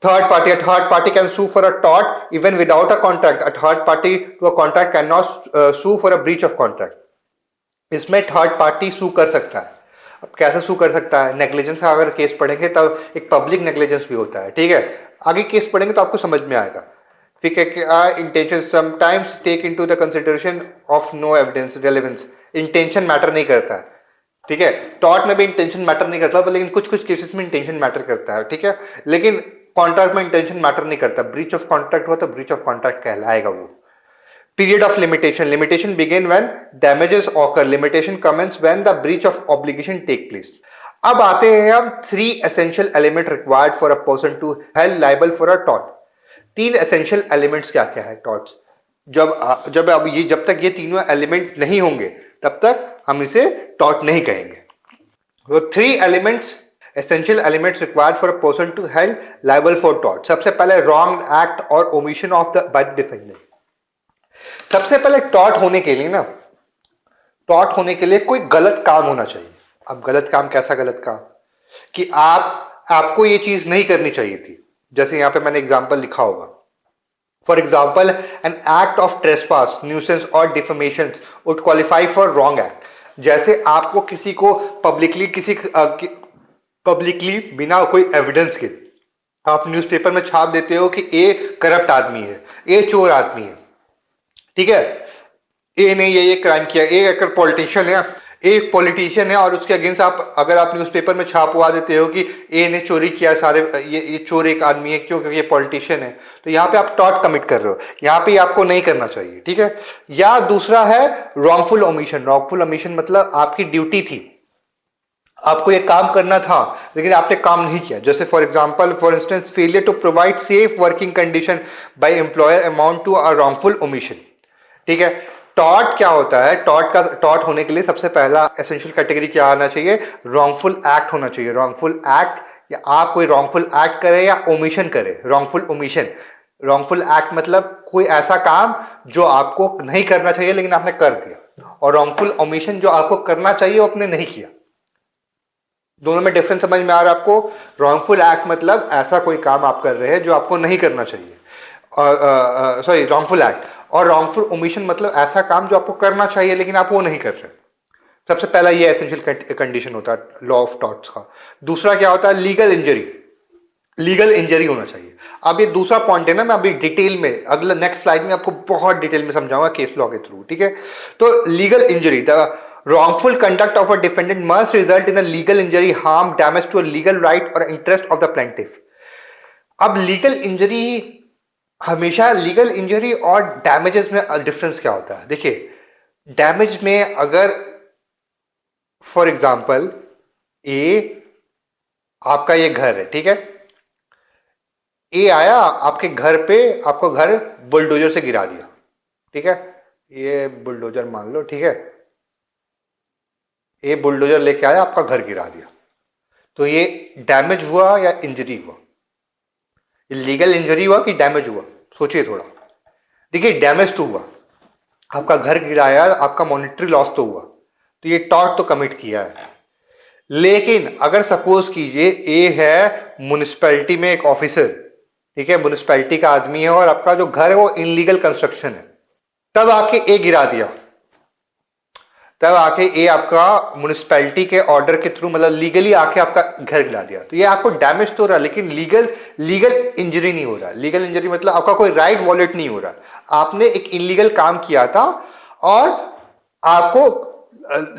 third party can sue for a tort even without a contract. A third party to a contract cannot sue for a breach of contract. इसमें थर्ड पार्टी सू कर सकता है। अब कैसे सू कर सकता है, नेग्लिजेंस का अगर केस पढ़ेंगे तब एक पब्लिक नेग्लिजेंस भी होता है। ठीक है, आगे केस पढ़ेंगे तो आपको समझ में आएगा। फिर intention sometimes take into the consideration of no evidence relevance, intention matter नहीं करता है। ठीक है, टॉर्ट में भी इंटेंशन मैटर नहीं करता, लेकिन कुछ केसेस में इंटेंशन मैटर करता है। ठीक है, लेकिन कॉन्ट्रैक्ट में इंटेंशन मैटर नहीं करता। ब्रीच ऑफ कॉन्ट्रैक्ट हुआ तो ब्रीच ऑफ कॉन्ट्रैक्ट कहलाएगा वो। Period of limitation begin when damages occur, limitation commence when the breach of obligation take place. अब आते हैं हम 3 essential element required for a person to held liable for a tort. 3 essential elements क्या क्या है torts. जब तक ये तीनों एलिमेंट नहीं होंगे तब तक हम इसे टॉर्ट नहीं कहेंगे। तो 3 elements essential elements required for a person to held liable for tort. सबसे पहले रॉन्ग एक्ट और omission of the by the defendant. सबसे पहले टॉर्ट होने के लिए कोई गलत काम होना चाहिए। अब गलत काम, कैसा गलत काम कि आपको ये चीज नहीं करनी चाहिए थी। जैसे यहां पे मैंने एग्जांपल लिखा होगा, for example an act of trespass, nuisance or defamation would qualify for wrong act. जैसे आपको किसी को पब्लिकली बिना कोई एविडेंस के आप न्यूज़पेपर में छाप देते हो कि ए करप्ट आदमी है, ए चोर आदमी है। ठीक है, ए ने ये क्राइम किया, ए अगर पॉलिटिशियन है, एक पॉलिटिशियन है और उसके अगेंस्ट आप अगर आप न्यूज़पेपर में छापवा देते हो कि ए ने चोरी किया, सारे ये चोर एक आदमी है, क्यों? क्योंकि ये पॉलिटिशियन है, तो यहाँ पे आप टॉर्ट कमिट कर रहे हो, यहाँ पे आपको नहीं करना चाहिए, ठीक है। या दूसरा है रॉन्गफुल ओमिशन। रॉन्गफुल ओमिशन मतलब आपकी ड्यूटी थी, आपको ये काम करना था लेकिन आपने काम नहीं किया। जैसे for example, for instance, failure to provide safe working condition by employer amount to a wrongful omission, ठीक है। टॉर्ट क्या होता है? टॉर्ट होने के लिए सबसे पहला एसेंशियल कैटेगरी क्या आना चाहिए? रॉन्गफुल एक्ट होना चाहिए। रॉन्गफुल एक्ट, या आप कोई रॉन्गफुल एक्ट करें या ओमिशन करें, रॉन्गफुल ओमिशन। रॉन्गफुल एक्ट मतलब कोई ऐसा काम जो आपको नहीं करना चाहिए लेकिन आपने कर दिया, और रॉन्गफुल ओमिशन जो आपको करना चाहिए वो आपने नहीं किया। दोनों में डिफरेंस समझ में आ रहा है आपको? रॉन्गफुल एक्ट मतलब ऐसा कोई काम आप कर रहे हैं जो आपको नहीं करना चाहिए, सॉरी, रॉन्गफुल एक्ट। और रॉन्गफुल ओमिशन मतलब ऐसा काम जो आपको करना चाहिए लेकिन आप वो नहीं कर रहे। सबसे पहला ये एसेंशियल कंडीशन होता है लॉ ऑफ टॉर्ट्स का। दूसरा क्या होता है? Legal injury. लीगल इंजरी होना चाहिए। अब ये दूसरा पॉइंट है ना, मैं अभी डिटेल में अगला नेक्स्ट स्लाइड में आपको बहुत डिटेल में समझाऊंगा केस लॉ के थ्रू, ठीक है। तो legal injury, the wrongful conduct of a defendant must result in a legal injury, harm, damage to a legal right or interest of the plaintiff. अब लीगल इंजरी, हमेशा legal injury और damages में difference क्या होता है? देखिए, damage में अगर फॉर एग्जांपल ए, आपका ये घर है, ठीक है, ए आया आपके घर पे, आपको घर बुलडोजर से गिरा दिया, ठीक है, ये बुलडोजर मान लो, ठीक है, ये बुलडोजर लेके आया आपका घर गिरा दिया, तो ये डैमेज हुआ या इंजरी हुआ? ये लीगल इंजरी हुआ कि डैमेज हुआ? सोचिए थोड़ा। देखिए, डैमेज तो हुआ, आपका घर गिराया, आपका मॉनेटरी लॉस तो हुआ, तो ये टॉर्ट तो कमिट किया है। लेकिन अगर सपोज कीजिए ए है म्युनिसिपैलिटी में एक ऑफिसर, ठीक है, म्युनिसिपैलिटी का आदमी है और आपका जो घर है वो इनलीगल कंस्ट्रक्शन है, तब आके ए गिरा दिया, तब आके ए आपका म्युनिसिपैलिटी के ऑर्डर के थ्रू, मतलब लीगली आके आपका घर गिरा दिया, तो ये आपको डैमेज तो हो रहा है लेकिन लीगल इंजरी नहीं हो रहा। लीगल इंजरी मतलब आपका कोई राइट वॉलेट नहीं हो रहा। आपने एक इनलीगल काम किया था और आपको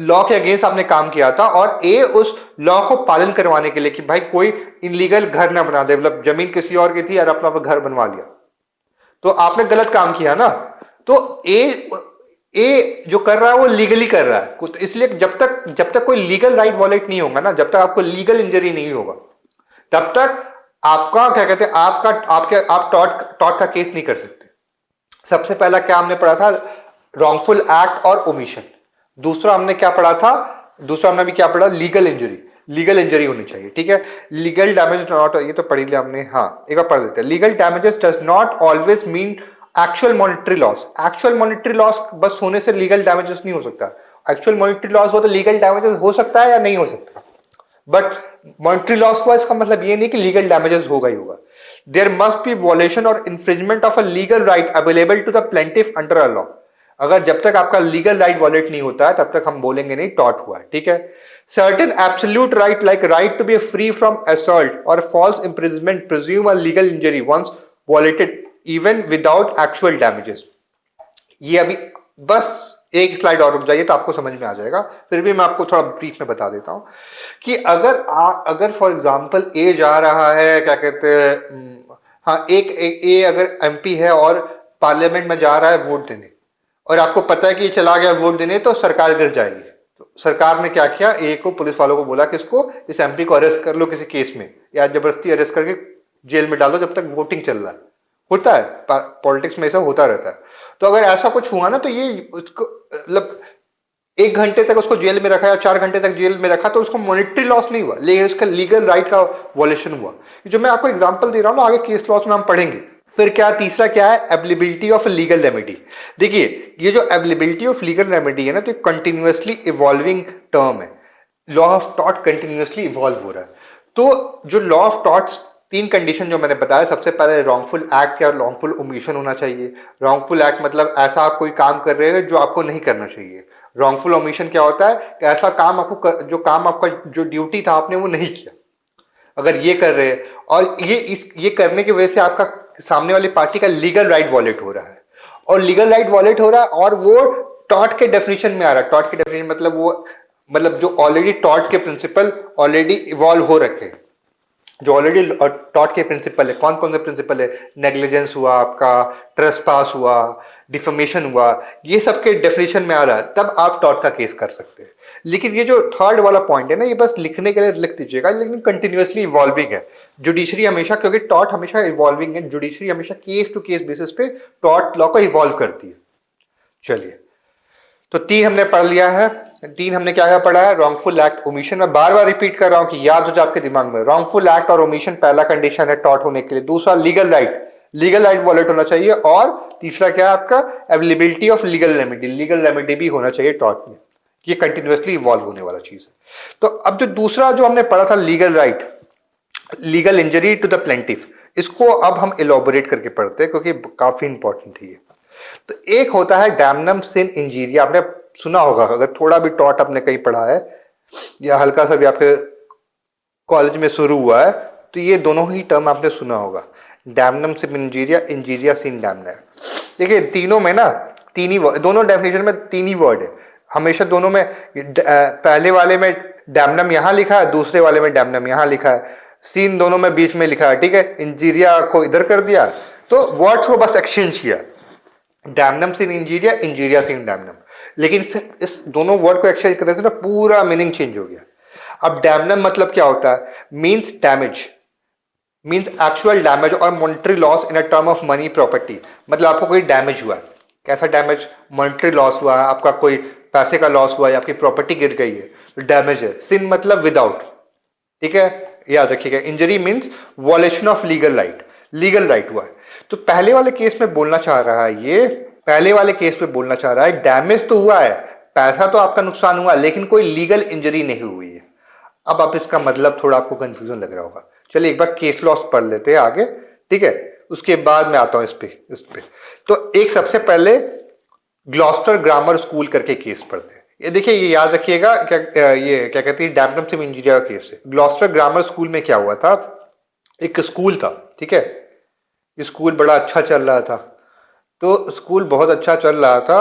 लॉ के अगेंस्ट आपने काम किया था, और ए उस लॉ को पालन करवाने के लिए कि भाई कोई इनलीगल घर ना बना दे, मतलब जमीन किसी और की थी और अपना घर बनवा लिया, तो आपने गलत काम किया ना। तो ए जो कर रहा है वो लीगली कर रहा है, तो इसलिए जब तक कोई लीगल राइट वॉलेट नहीं होगा ना, जब तक आपको लीगल इंजरी नहीं होगा, तब तक आपका क्या कहते हैं, आप टॉर्ट का केस नहीं कर सकते। सबसे पहला क्या हमने पढ़ा था? रॉन्गफुल एक्ट और ओमिशन। दूसरा हमने क्या पढ़ा था? दूसरा हमने भी क्या पढ़ा? Legal injury. लीगल इंजरी होनी चाहिए, ठीक है। लीगल डैमेज नॉट, ये तो पढ़ लिया हमने, हाँ एक बार पढ़ लेते हैं। Legal damages does not always mean actual monetary loss. Actual monetary loss बस होने से लीगल डैमेजेस नहीं हो सकता। एक्चुअल मॉनेटरी लॉस हो तो लीगल डैमेजेस हो सकता है या नहीं हो सकता, बट मॉनेटरी लॉस हुआ इसका मतलब ये नहीं कि लीगल डैमेजेस होगा ही होगा। देयर मस्ट बी वॉलेशन और infringement of a legal right available to the plaintiff under a law. अगर जब तक आपका लीगल राइट वॉलेट नहीं होता है तब तक हम बोलेंगे नहीं टॉर्ट हुआ है, ठीक है। Certain absolute right like right to be free from assault or false imprisonment presume a legal injury once violated even without actual damages. ये अभी बस एक स्लाइड और रुक जाइए तो आपको समझ में आ जाएगा, फिर भी मैं आपको थोड़ा ब्रीफ में बता देता हूं कि अगर फॉर एग्जांपल ए जा रहा है, क्या कहते हैं, हाँ, एक ए अगर एमपी है और पार्लियामेंट में जा रहा है वोट देने, और आपको पता है कि ये चला गया वोट देने तो सरकार गिर जाएगी, तो सरकार ने क्या किया? ए को, पुलिस वालों को बोला कि इसको, इस एमपी को अरेस्ट कर लो किसी केस में, या जबरदस्ती अरेस्ट करके जेल में डालो जब तक वोटिंग चल रहा है। होता है, पॉलिटिक्स में ऐसा होता रहता है। तो अगर ऐसा कुछ हुआ ना, तो ये उसको मतलब 1 घंटे तक उसको जेल में रखा या 4 घंटे तक जेल में रखा, तो उसको मॉनेटरी लॉस नहीं हुआ, लेकिन उसका लीगल राइट का वॉलेशन हुआ। जो मैं आपको एग्जांपल दे रहा हूं ना, आगे केस लॉस में हम पढ़ेंगे। फिर क्या, तीसरा क्या है? एबिलिबिलिटी ऑफ लीगल रेमेडी। देखिए, ये जो एबिलिबिलिटी ऑफ लीगल रेमेडी है ना, तो कंटिन्यूअसली इवॉल्विंग टर्म है। Law of tort continuously evolve हो रहा है। तो जो लॉ ऑफ टॉर्ट्स, 3 कंडीशन जो मैंने बताया, सबसे पहले रॉन्गफुल एक्ट या रॉन्गफुल ओमिशन होना चाहिए। रॉन्गफुल एक्ट मतलब ऐसा आप कोई काम कर रहे हो जो आपको नहीं करना चाहिए। रॉन्गफुल ओमिशन क्या होता है कि ऐसा काम आपको जो काम आपका जो ड्यूटी था आपने वो नहीं किया। अगर ये कर रहे हैं और ये करने की वजह से आपका सामने वाली पार्टी का लीगल राइट वॉलेट हो रहा है, और लीगल राइट वॉलेट हो रहा है और वो टॉर्ट के डेफिनेशन में आ रहा है। टॉर्ट के डेफिनेशन मतलब वो, मतलब जो ऑलरेडी टॉर्ट के प्रिंसिपल ऑलरेडी इवॉल्व हो रखे हैं, जो ऑलरेडी टॉर्ट के प्रिंसिपल है। कौन कौन से प्रिंसिपल है? नेग्लिजेंस हुआ आपका, ट्रेसपास हुआ, डिफमेशन हुआ, ये सब के डेफिनेशन में आ रहा है, तब आप टॉर्ट का केस कर सकते हैं। लेकिन ये जो थर्ड वाला पॉइंट है ना, ये बस लिखने के लिए लिख दीजिएगा, लेकिन कंटिन्यूअसली इवॉल्विंग है जुडिशरी हमेशा, क्योंकि टॉर्ट हमेशा इवॉल्विंग है। जुडिशरी हमेशा केस टू केस बेसिस पे टॉर्ट लॉ को इवॉल्व करती है। चलिए, तो 3 हमने पढ़ लिया है। 3 हमने क्या क्या पढ़ा है? Wrongful act, omission. मैं बार बार रिपीट कर रहा हूं कि याद हो जाए आपके दिमाग में। रॉन्गफुल एक्ट और ओमिशन पहला कंडीशन है टॉर्ट होने के लिए। दूसरा legal right, legal right wallet होना चाहिए। और तीसरा क्या है आपका? Availability of legal remedy, legal remedy भी होना चाहिए टॉर्ट में। ये कंटिन्यूअसली इवॉल्व होने वाला चीज है। तो अब जो दूसरा जो हमने पढ़ा था legal right, legal injury to the plaintiff, इसको अब हम इलॉबोरेट करके पढ़ते हैं क्योंकि काफी इंपॉर्टेंट है ये। तो एक होता है डैमनम सिन इंजीरिया, आपने सुना होगा अगर थोड़ा भी टॉट आपने कहीं पढ़ा है या हल्का सा भी आपके कॉलेज में शुरू हुआ है, तो ये दोनों ही टर्म आपने सुना होगा, डैमनम सिन इंजीरिया, इंजीरिया सिन डैमनम। देखिए तीनों में ना तीन ही, दोनों डेफिनेशन में 3 ही वर्ड है हमेशा दोनों में। पहले वाले में डैमनम यहां लिखा है, दूसरे वाले में डैमनम यहां लिखा है, सीन दोनों में बीच में लिखा है, ठीक है। इंजीरिया को इधर कर दिया, तो वर्ड्स को बस एक्सचेंज किया, डैमनम सिन इंजीरिया, इंजीरिया सिन डैमनम। लेकिन इस दोनों वर्ड को एक्सचेंज करने से ना पूरा मीनिंग चेंज हो गया। अब डैमनम मतलब क्या होता है? Means damage, means actual damage or monetary loss in a term of money property. मतलब आपको कोई डैमेज हुआ है, कैसा डैमेज? मॉनेटरी लॉस हुआ है, आपका कोई पैसे का लॉस हुआ है, आपकी प्रॉपर्टी गिर गई है, तो डैमेज है। सिन मतलब विदाउट, ठीक है, याद रखिएगा। Injury means वॉलेशन of legal right, legal right हुआ है। तो पहले वाले केस में बोलना चाह रहा है, ये पहले वाले केस में बोलना चाह रहा है डैमेज तो हुआ है, पैसा तो आपका नुकसान हुआ, लेकिन कोई लीगल इंजरी नहीं हुई है। अब आप इसका मतलब थोड़ा आपको कंफ्यूजन लग रहा होगा। चलिए एक बार केस लॉस पढ़ लेते हैं आगे, ठीक है, उसके बाद मैं आता हूं इस पे। तो एक सबसे पहले ग्लॉस्टर ग्रामर स्कूल करके केस पढ़ते हैं। ये देखिए, ये याद रखिएगा, ये क्या कहती है, डैमनम सिन इंजीरिया का केस है। ग्लॉस्टर ग्रामर स्कूल में क्या हुआ था? एक स्कूल था, ठीक है, ये स्कूल बड़ा अच्छा चल रहा था। तो स्कूल बहुत अच्छा चल रहा था,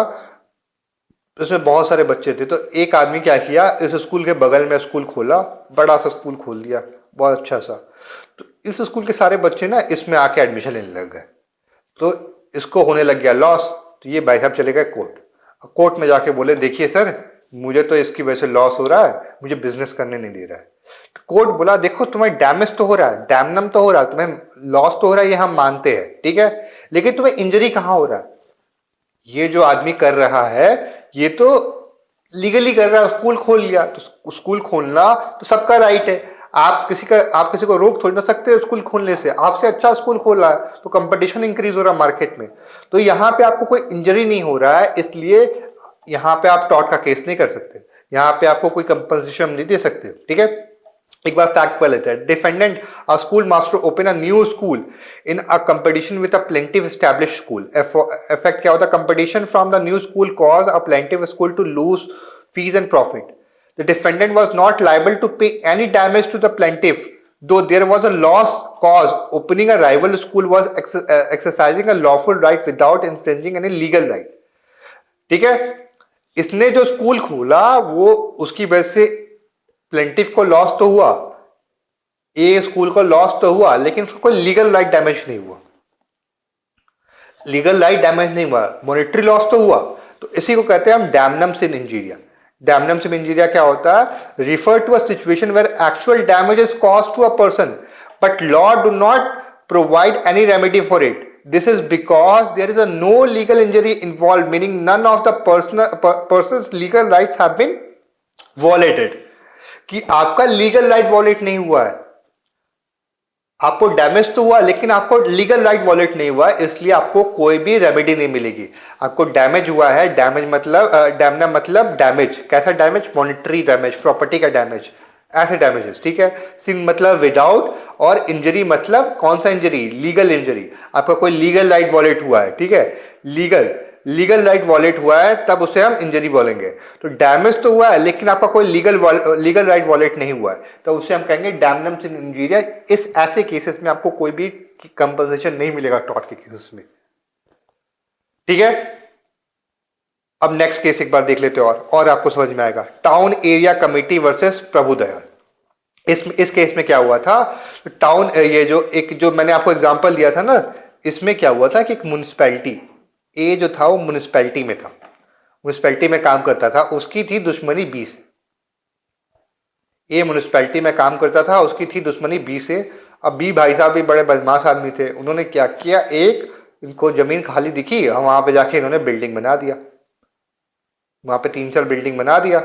उसमें बहुत सारे बच्चे थे। तो एक आदमी क्या किया, इस स्कूल के बगल में स्कूल खोला, बड़ा सा स्कूल खोल दिया, बहुत अच्छा सा। तो इस स्कूल के सारे बच्चे ना इसमें आके एडमिशन लेने लग गए, तो इसको होने लग गया लॉस। तो ये भाई साहब चले गए कोर्ट। कोर्ट में जाके बोले, देखिए सर, मुझे तो इसकी वजह से लॉस हो रहा है, मुझे बिजनेस करने नहीं दे रहा है। कोर्ट बोला, देखो तुम्हें डैमेज तो हो रहा है, डैमनम तो हो रहा है, तुम्हें लॉस तो हो रहा है, ये हम मानते हैं, ठीक है, लेकिन तुम्हें इंजरी कहां हो रहा है? ये जो आदमी कर रहा है ये तो लीगली कर रहा है, स्कूल खोल लिया, तो स्कूल खोलना तो सबका राइट है। आप किसी को रोक थोड़ी ना सकते स्कूल खोलने से। आपसे अच्छा स्कूल खोल रहा है तो कंपटीशन इंक्रीज हो रहा है मार्केट में, तो यहां पे आपको कोई इंजरी नहीं हो रहा है, इसलिए यहां पे आप टॉर्ट का केस नहीं कर सकते, यहां पे आपको कोई कंपनसेशन नहीं दे सकते, ठीक है। एक बार फैक्ट पढ़ लेते हैं। Defendant a school master open a new school in a competition with a plaintiff established school. Effect क्या होता है? Competition from the new school cause a plaintiff school to lose fees and profit. The defendant was not liable to pay any damage to the plaintiff though there was a loss cause opening a rival school was exercising a lawful right without infringing any legal right, ठीक है। इसने जो school खोला वो उसकी वजह से plaintiff को लॉस तो हुआ, ये स्कूल को लॉस तो हुआ, लेकिन उसको कोई लीगल राइट डैमेज नहीं हुआ, लीगल राइट डैमेज नहीं हुआ, मॉनेटरी लॉस तो हुआ। तो इसी को कहते हैं हम डैमनम सिन इंजीरिया। डैमनम सिन इंजीरिया क्या होता है? Refer to a situation where actual damage is caused to a person but law do not provide any remedy for it. This is because there is a no legal injury involved, meaning none of the person's legal rights have been violated. कि आपका legal right wallet नहीं हुआ है, आपको damage तो हुआ लेकिन आपको लीगल राइट वॉलेट नहीं हुआ है, इसलिए आपको कोई भी रेमेडी नहीं मिलेगी। आपको डैमेज हुआ है, डैमेज मतलब डैमना मतलब डैमेज, कैसा डैमेज? मॉनेटरी डैमेज, प्रॉपर्टी का डैमेज, ऐसे डैमेजेस, ठीक है। सिन मतलब विदाउट, और इंजरी मतलब कौन सा इंजरी? लीगल इंजरी, आपका कोई लीगल राइट वॉलेट हुआ है, ठीक है, लीगल राइट वॉलेट हुआ है तब उसे हम इंजरी बोलेंगे। तो डैमेज तो हुआ है लेकिन आपका कोई लीगल राइट वॉलेट नहीं हुआ है, तो उसे हम कहेंगे डैमनम सिन इंजीरिया। इस ऐसे केसेस में आपको कोई भी कंपनसेशन नहीं मिलेगा टॉर्ट के केसेस में, ठीक है। अब नेक्स्ट केस एक बार देख लेते हैं और आपको समझ में आएगा। Town area committee versus Prabhudayal. इस केस में क्या हुआ था, टाउन ये जो मैंने आपको एग्जांपल दिया था ना, इसमें क्या हुआ था कि एक म्युनिसिपैलिटी ए जो था वो म्युनिसिपैलिटी में था, म्युनिसिपैलिटी में काम करता था, उसकी थी दुश्मनी बी से। ए म्युनिसिपैलिटी में काम करता था, उसकी थी दुश्मनी बी से। अब बी भाई साहब भी बड़े बदमाश आदमी थे, उन्होंने क्या किया, एक इनको जमीन खाली दिखी, हम वहां पे जाके इन्होंने बिल्डिंग बना दिया, वहां पे 3-4 बिल्डिंग बना दिया।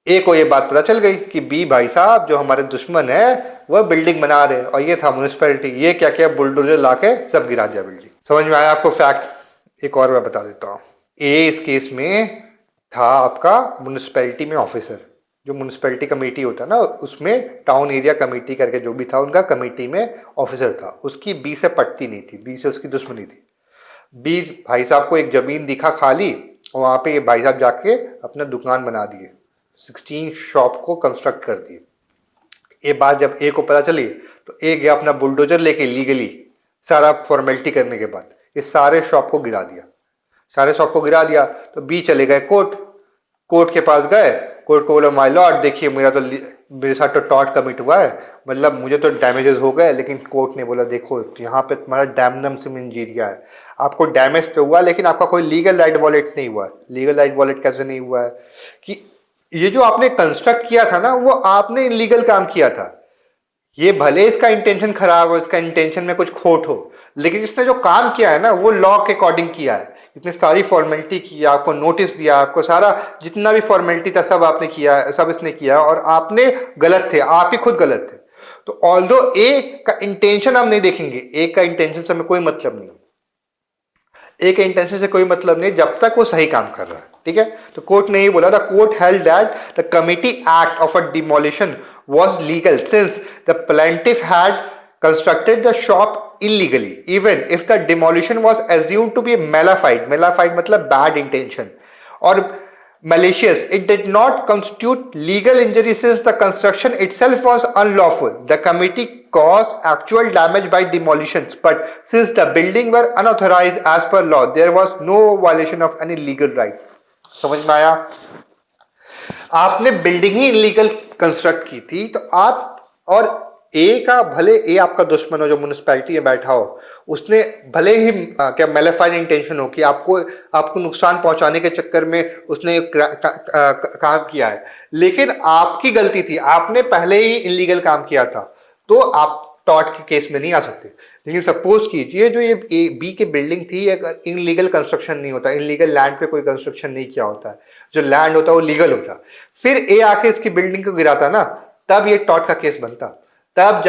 ए को ये बात पता चल गई कि बी भाई साहब जो हमारे दुश्मन है वह बिल्डिंग बना रहे हैं, और ये था म्युनिसिपैलिटी, ये क्या किया, बुलडोजर लाके सब गिरा दिया बिल्डिंग। समझ में आया आपको फैक्ट? एक और मैं बता देता हूँ। ए इस केस में था आपका म्युनिसिपैलिटी में ऑफिसर, जो म्युनिसिपैलिटी कमेटी होता है ना, उसमें टाउन एरिया कमेटी करके जो भी था उनका कमेटी में ऑफिसर था, उसकी बी से पटती नहीं थी, बी से उसकी दुश्मनी थी। बी भाई साहब को एक जमीन दिखा खाली, और वहां पे ये भाई साहब जाके अपना दुकान बना दिए, 16 शॉप को कंस्ट्रक्ट कर दिए। ये बात जब ए को पता चली तो ए गया अपना बुलडोजर लेके लीगली, सारा फॉर्मेलिटी करने के बाद ये सारे शॉप को गिरा दिया, सारे शॉप को गिरा दिया। तो बी चले गए कोर्ट, कोर्ट के पास गए, कोर्ट को बोला माय लॉर्ड देखिए मेरे साथ तो टॉर्ट कमिट हुआ है, मतलब मुझे तो डैमेजेस हो गए, लेकिन कोर्ट ने बोला देखो यहाँ पे तुम्हारा डैमनम सिम इंजीरिया है, आपको डैमेज तो हुआ लेकिन आपका कोई लीगल राइट वॉलेट नहीं हुआ है। लीगल राइट वॉलेट कैसे नहीं हुआ है कि ये जो आपने कंस्ट्रक्ट किया था ना वो आपने इलीगल काम किया था, ये भले इसका इंटेंशन खराब हो, इसका इंटेंशन में कुछ खोट हो, लेकिन इसने जो काम किया है ना वो लॉ के अकॉर्डिंग किया है, इतनी सारी फॉर्मेलिटी की, आपको नोटिस दिया, आपको सारा जितना भी फॉर्मेलिटी था सब आपने किया है, सब इसने किया, और आपने गलत थे, आप ही खुद गलत थे। तो ऑल्दो ए का इंटेंशन हम नहीं देखेंगे, ए का इंटेंशन से हमें कोई मतलब नहीं, ए के इंटेंशन से कोई मतलब नहीं जब तक वो सही काम कर रहा है, ठीक है। तो कोर्ट ने ही बोला, the court held that the committee act of a demolition was legal since the plaintiff had constructed the shop illegally even if the demolition was assumed to be malified मतलब bad intention or malicious, it did not constitute legal injury since the construction itself was unlawful. The committee caused actual damage by demolitions, but since the building were unauthorized as per law, there was no violation of any legal right. समझ में आया? आपने building ही illegal construct की थी, तो आप, और ए का भले ए आपका दुश्मन हो जो म्युनिसिपैलिटी में बैठा हो, उसने भले ही क्या मेलेफाइड इंटेंशन हो कि आपको नुकसान पहुंचाने के चक्कर में उसने काम किया है, लेकिन आपकी गलती थी, आपने पहले ही इलीगल काम किया था, तो आप टॉर्ट के केस में नहीं आ सकते। लेकिन सपोज कीजिए जो ये ए बी की बिल्डिंग थी, अगर इनलीगल कंस्ट्रक्शन नहीं होता, इनलीगल लैंड पे कोई कंस्ट्रक्शन नहीं किया होता है, जो लैंड होता है वो लीगल होता, फिर ए आके इसकी बिल्डिंग को गिराता ना, तब ये टॉर्ट का केस बनता, तब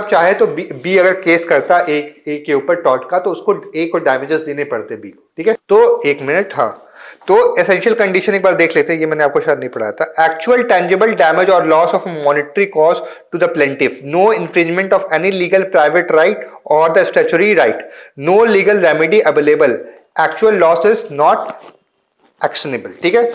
चाहे तो बी अगर केस करता ए के ऊपर टॉर्ट का, तो उसको ए को डैमेजेस देने पड़ते बी को, ठीक है। तो एक मिनट, हाँ, तो एसेंशियल कंडीशन एक बार देख लेते हैं, ये मैंने आपको शायद नहीं पढ़ाया था। Actual tangible damage or loss of monetary cost to the plaintiff, no infringement of any legal private right or the statutory right, no legal remedy available, actual loss is not actionable, ठीक है।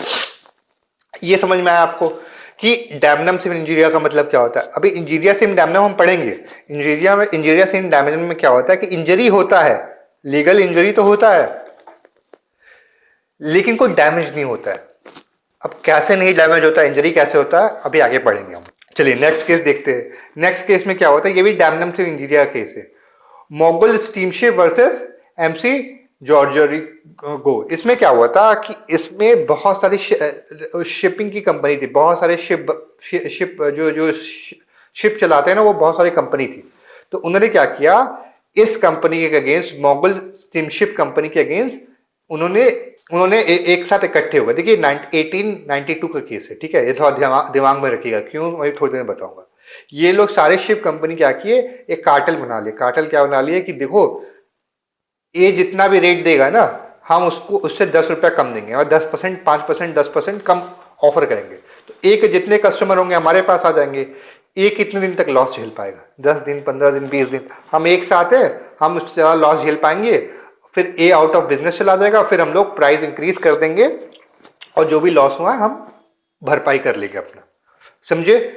ये समझ में आया आपको कि damnum SIM इंजीरिया का मतलब क्या होता है? अभी इंजीरिया सिम डैमनम हम पढ़ेंगे। इंजीरिया सिम डैमनम में क्या होता है कि इंजरी होता है, लीगल इंजरी तो होता है, लेकिन कोई डैमेज नहीं होता है। अब कैसे नहीं डैमेज होता है, इंजरी कैसे होता है, अभी आगे पढ़ेंगे हम। चलिए नेक्स्ट केस देखते हैं। नेक्स्ट केस में क्या होता है, ये भी डैमनम सिम इंजीरिया केस है, मोगल स्टीमशिप वर्सेस एमसी जॉर्जरी गो। इसमें क्या हुआ था कि इसमें बहुत सारी शिपिंग की कंपनी थी, बहुत सारे शिप जो शिप चलाते हैं ना, वो बहुत सारी कंपनी थी। तो उन्होंने क्या किया, इस कंपनी के अगेंस्ट, मोगल स्टीमशिप कंपनी के अगेंस्ट उन्होंने एक साथ इकट्ठे हो गए। देखिए 1892 का केस है, ठीक है, ये थोड़ा दिमाग में रखिएगा, क्यों मैं थोड़ी देर में बताऊंगा। ये लोग सारे शिप कंपनी क्या किए, एक कार्टेल बना लिए। कार्टेल क्या बना लिए कि देखो ये जितना भी रेट देगा ना, हम उसको उससे 10 रुपया कम देंगे और 10%, 5%, 10% कम ऑफर करेंगे। तो एक जितने कस्टमर होंगे हमारे पास आ जाएंगे, एक कितने दिन तक लॉस झेल पाएगा, 10 दिन, 15 दिन, 20 दिन, हम एक साथ है, हम उससे ज़्यादा लॉस झेल पाएंगे, फिर ए आउट ऑफ बिजनेस चला जाएगा, फिर हम लोग प्राइस इंक्रीज कर देंगे और जो भी लॉस हुआ है हम भरपाई कर लेंगे अपना। समझे?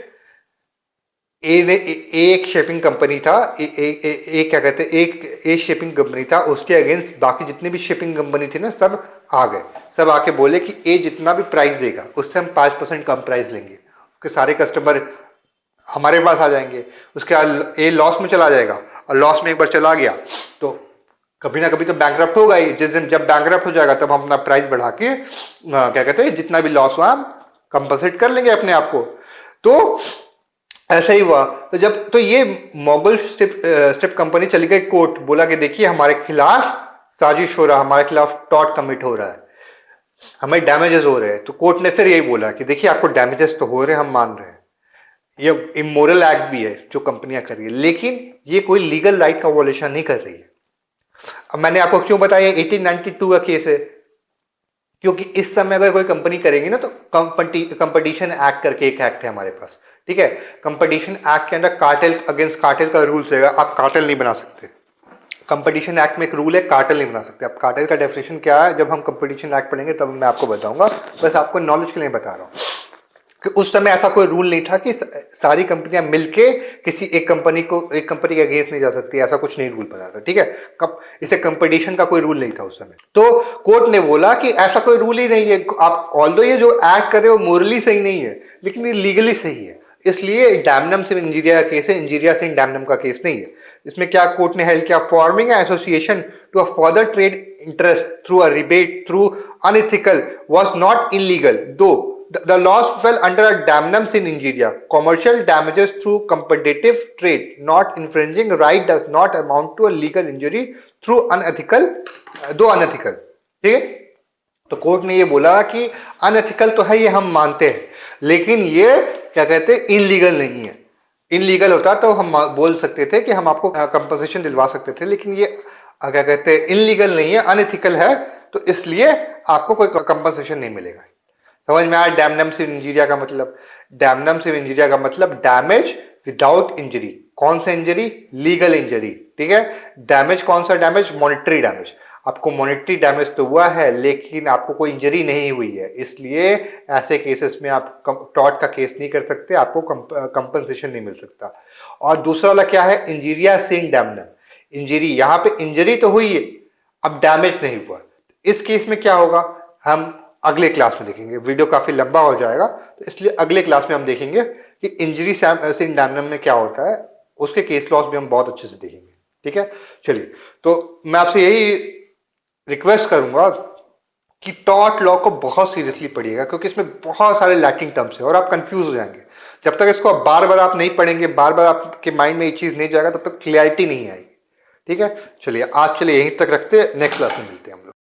एक शिपिंग कंपनी था, क्या कहते हैं, एक शिपिंग कंपनी था, उसके अगेंस्ट बाकी जितनी भी शिपिंग कंपनी थी ना, सब आ गए, सब आके बोले कि ए जितना भी प्राइस देगा उससे हम 5% कम प्राइस लेंगे, उसके सारे कस्टमर हमारे पास आ जाएंगे, उसके बाद ए लॉस में चला जाएगा, और लॉस में एक बार चला गया तो कभी ना कभी तो बैंकरप्ट होगा ही। जिस दिन जब बैंकरप्ट हो जाएगा तब हम अपना प्राइस बढ़ा के क्या कहते हैं जितना भी लॉस हुआ हम कंपनसेट कर लेंगे अपने आप को। तो ऐसा ही हुआ। तो जब तो ये मोगल स्ट्रिप कंपनी चली गई कोर्ट, बोला कि देखिए हमारे खिलाफ साजिश हो रहा है, हमारे खिलाफ टॉर्ट कमिट हो रहा है, हमें डैमेजेस हो रहे हैं। तो कोर्ट ने फिर यही बोला कि देखिए आपको डैमेजेस तो हो रहे हैं, हम मान रहे हैं, ये इमोरल एक्ट भी है जो कंपनियां कर रही है, लेकिन ये कोई लीगल राइट का वॉल्यूशन नहीं कर रही है। अब मैंने आपको क्यों बताया 1892 का केस है, क्योंकि इस समय अगर कोई कंपनी करेगी ना तो कंपटीशन एक्ट करके एक एक्ट है हमारे पास, ठीक है। कंपटीशन एक्ट के अंदर कार्टेल अगेंस्ट कार्टेल का रूल्स रहेगा, आप कार्टेल नहीं बना सकते। कंपटीशन एक्ट में एक रूल है, कार्टेल नहीं बना सकते। अब कार्टेल का डेफिनेशन क्या है जब हम कंपटीशन एक्ट पढ़ेंगे तब मैं आपको बताऊंगा, बस आपको नॉलेज के लिए बता रहा हूं कि उस समय ऐसा कोई रूल नहीं था कि सारी कंपनियां मिलके किसी एक कंपनी के अगेंस्ट नहीं जा सकती, ऐसा कुछ नहीं रूल बना था, ठीक है। इसे कंपटीशन का कोई रूल नहीं था उस समय। तो कोर्ट ने बोला कि ऐसा कोई रूल ही नहीं है, आप ऑल्दो ये जो एक्ट कर रहे हो मोरली सही नहीं है लेकिन ये लीगली सही है, इसलिए डैमनम सिव इंजीरिया का केस है, इंजीरिया सिव डैमनम का केस नहीं है। इसमें क्या कोर्ट ने हेल्ड किया, forming association to a further trade interest through a rebate through unethical was not illegal though the laws fell under a damnum sin injuria. Commercial damages through competitive trade not infringing right does not amount to a legal injury through unethical, दो unethical, ठीक है। तो court ने ये बोला कि unethical तो है, ये हम मानते हैं, लेकिन ये क्या कहते हैं इनलीगल नहीं है। इनलीगल होता तो हम बोल सकते थे कि हम आपको कंपनसेशन दिलवा सकते थे, लेकिन ये क्या कहते हैं इनलीगल नहीं है, अनएथिकल है, तो इसलिए आपको कोई कंपनसेशन नहीं मिलेगा। समझ में आया डैमनम सिव इंजीरिया का मतलब? डैमनम सिव इंजीरिया का मतलब डैमेज विदाउट इंजरी। कौन सा इंजरी? लीगल इंजरी, ठीक है। डैमेज कौन सा डैमेज? Monetary damage. आपको मॉनेटरी डैमेज तो हुआ है लेकिन आपको कोई इंजरी नहीं हुई है, इसलिए ऐसे केसेस में आप टॉर्ट का केस नहीं कर सकते, आपको कंपनसेशन नहीं मिल सकता। और दूसरा वाला क्या है? इंजीरिया सिन डैमनम। इंजरी, यहां पे इंजरी तो हुई है, अब डैमेज नहीं हुआ। इस केस में क्या होगा हम अगले क्लास में देखेंगे, वीडियो काफी लंबा हो जाएगा तो इसलिए अगले क्लास में हम देखेंगे कि इंजरी सिन डैमनम में क्या होता है, उसके केस लॉस भी हम बहुत अच्छे से देखेंगे, ठीक है। चलिए, तो मैं आपसे यही रिक्वेस्ट करूंगा कि टॉर्ट लॉ को बहुत सीरियसली पढ़िएगा, क्योंकि इसमें बहुत सारे लैकिंग टर्म्स है और आप कंफ्यूज हो जाएंगे। जब तक इसको बार बार आप नहीं पढ़ेंगे, बार बार आपके माइंड में ये चीज नहीं जाएगा, तब तक क्लैरिटी नहीं आएगी, ठीक है। चलिए आज यहीं तक रखते हैं, नेक्स्ट क्लास में मिलते हैं हम लोग।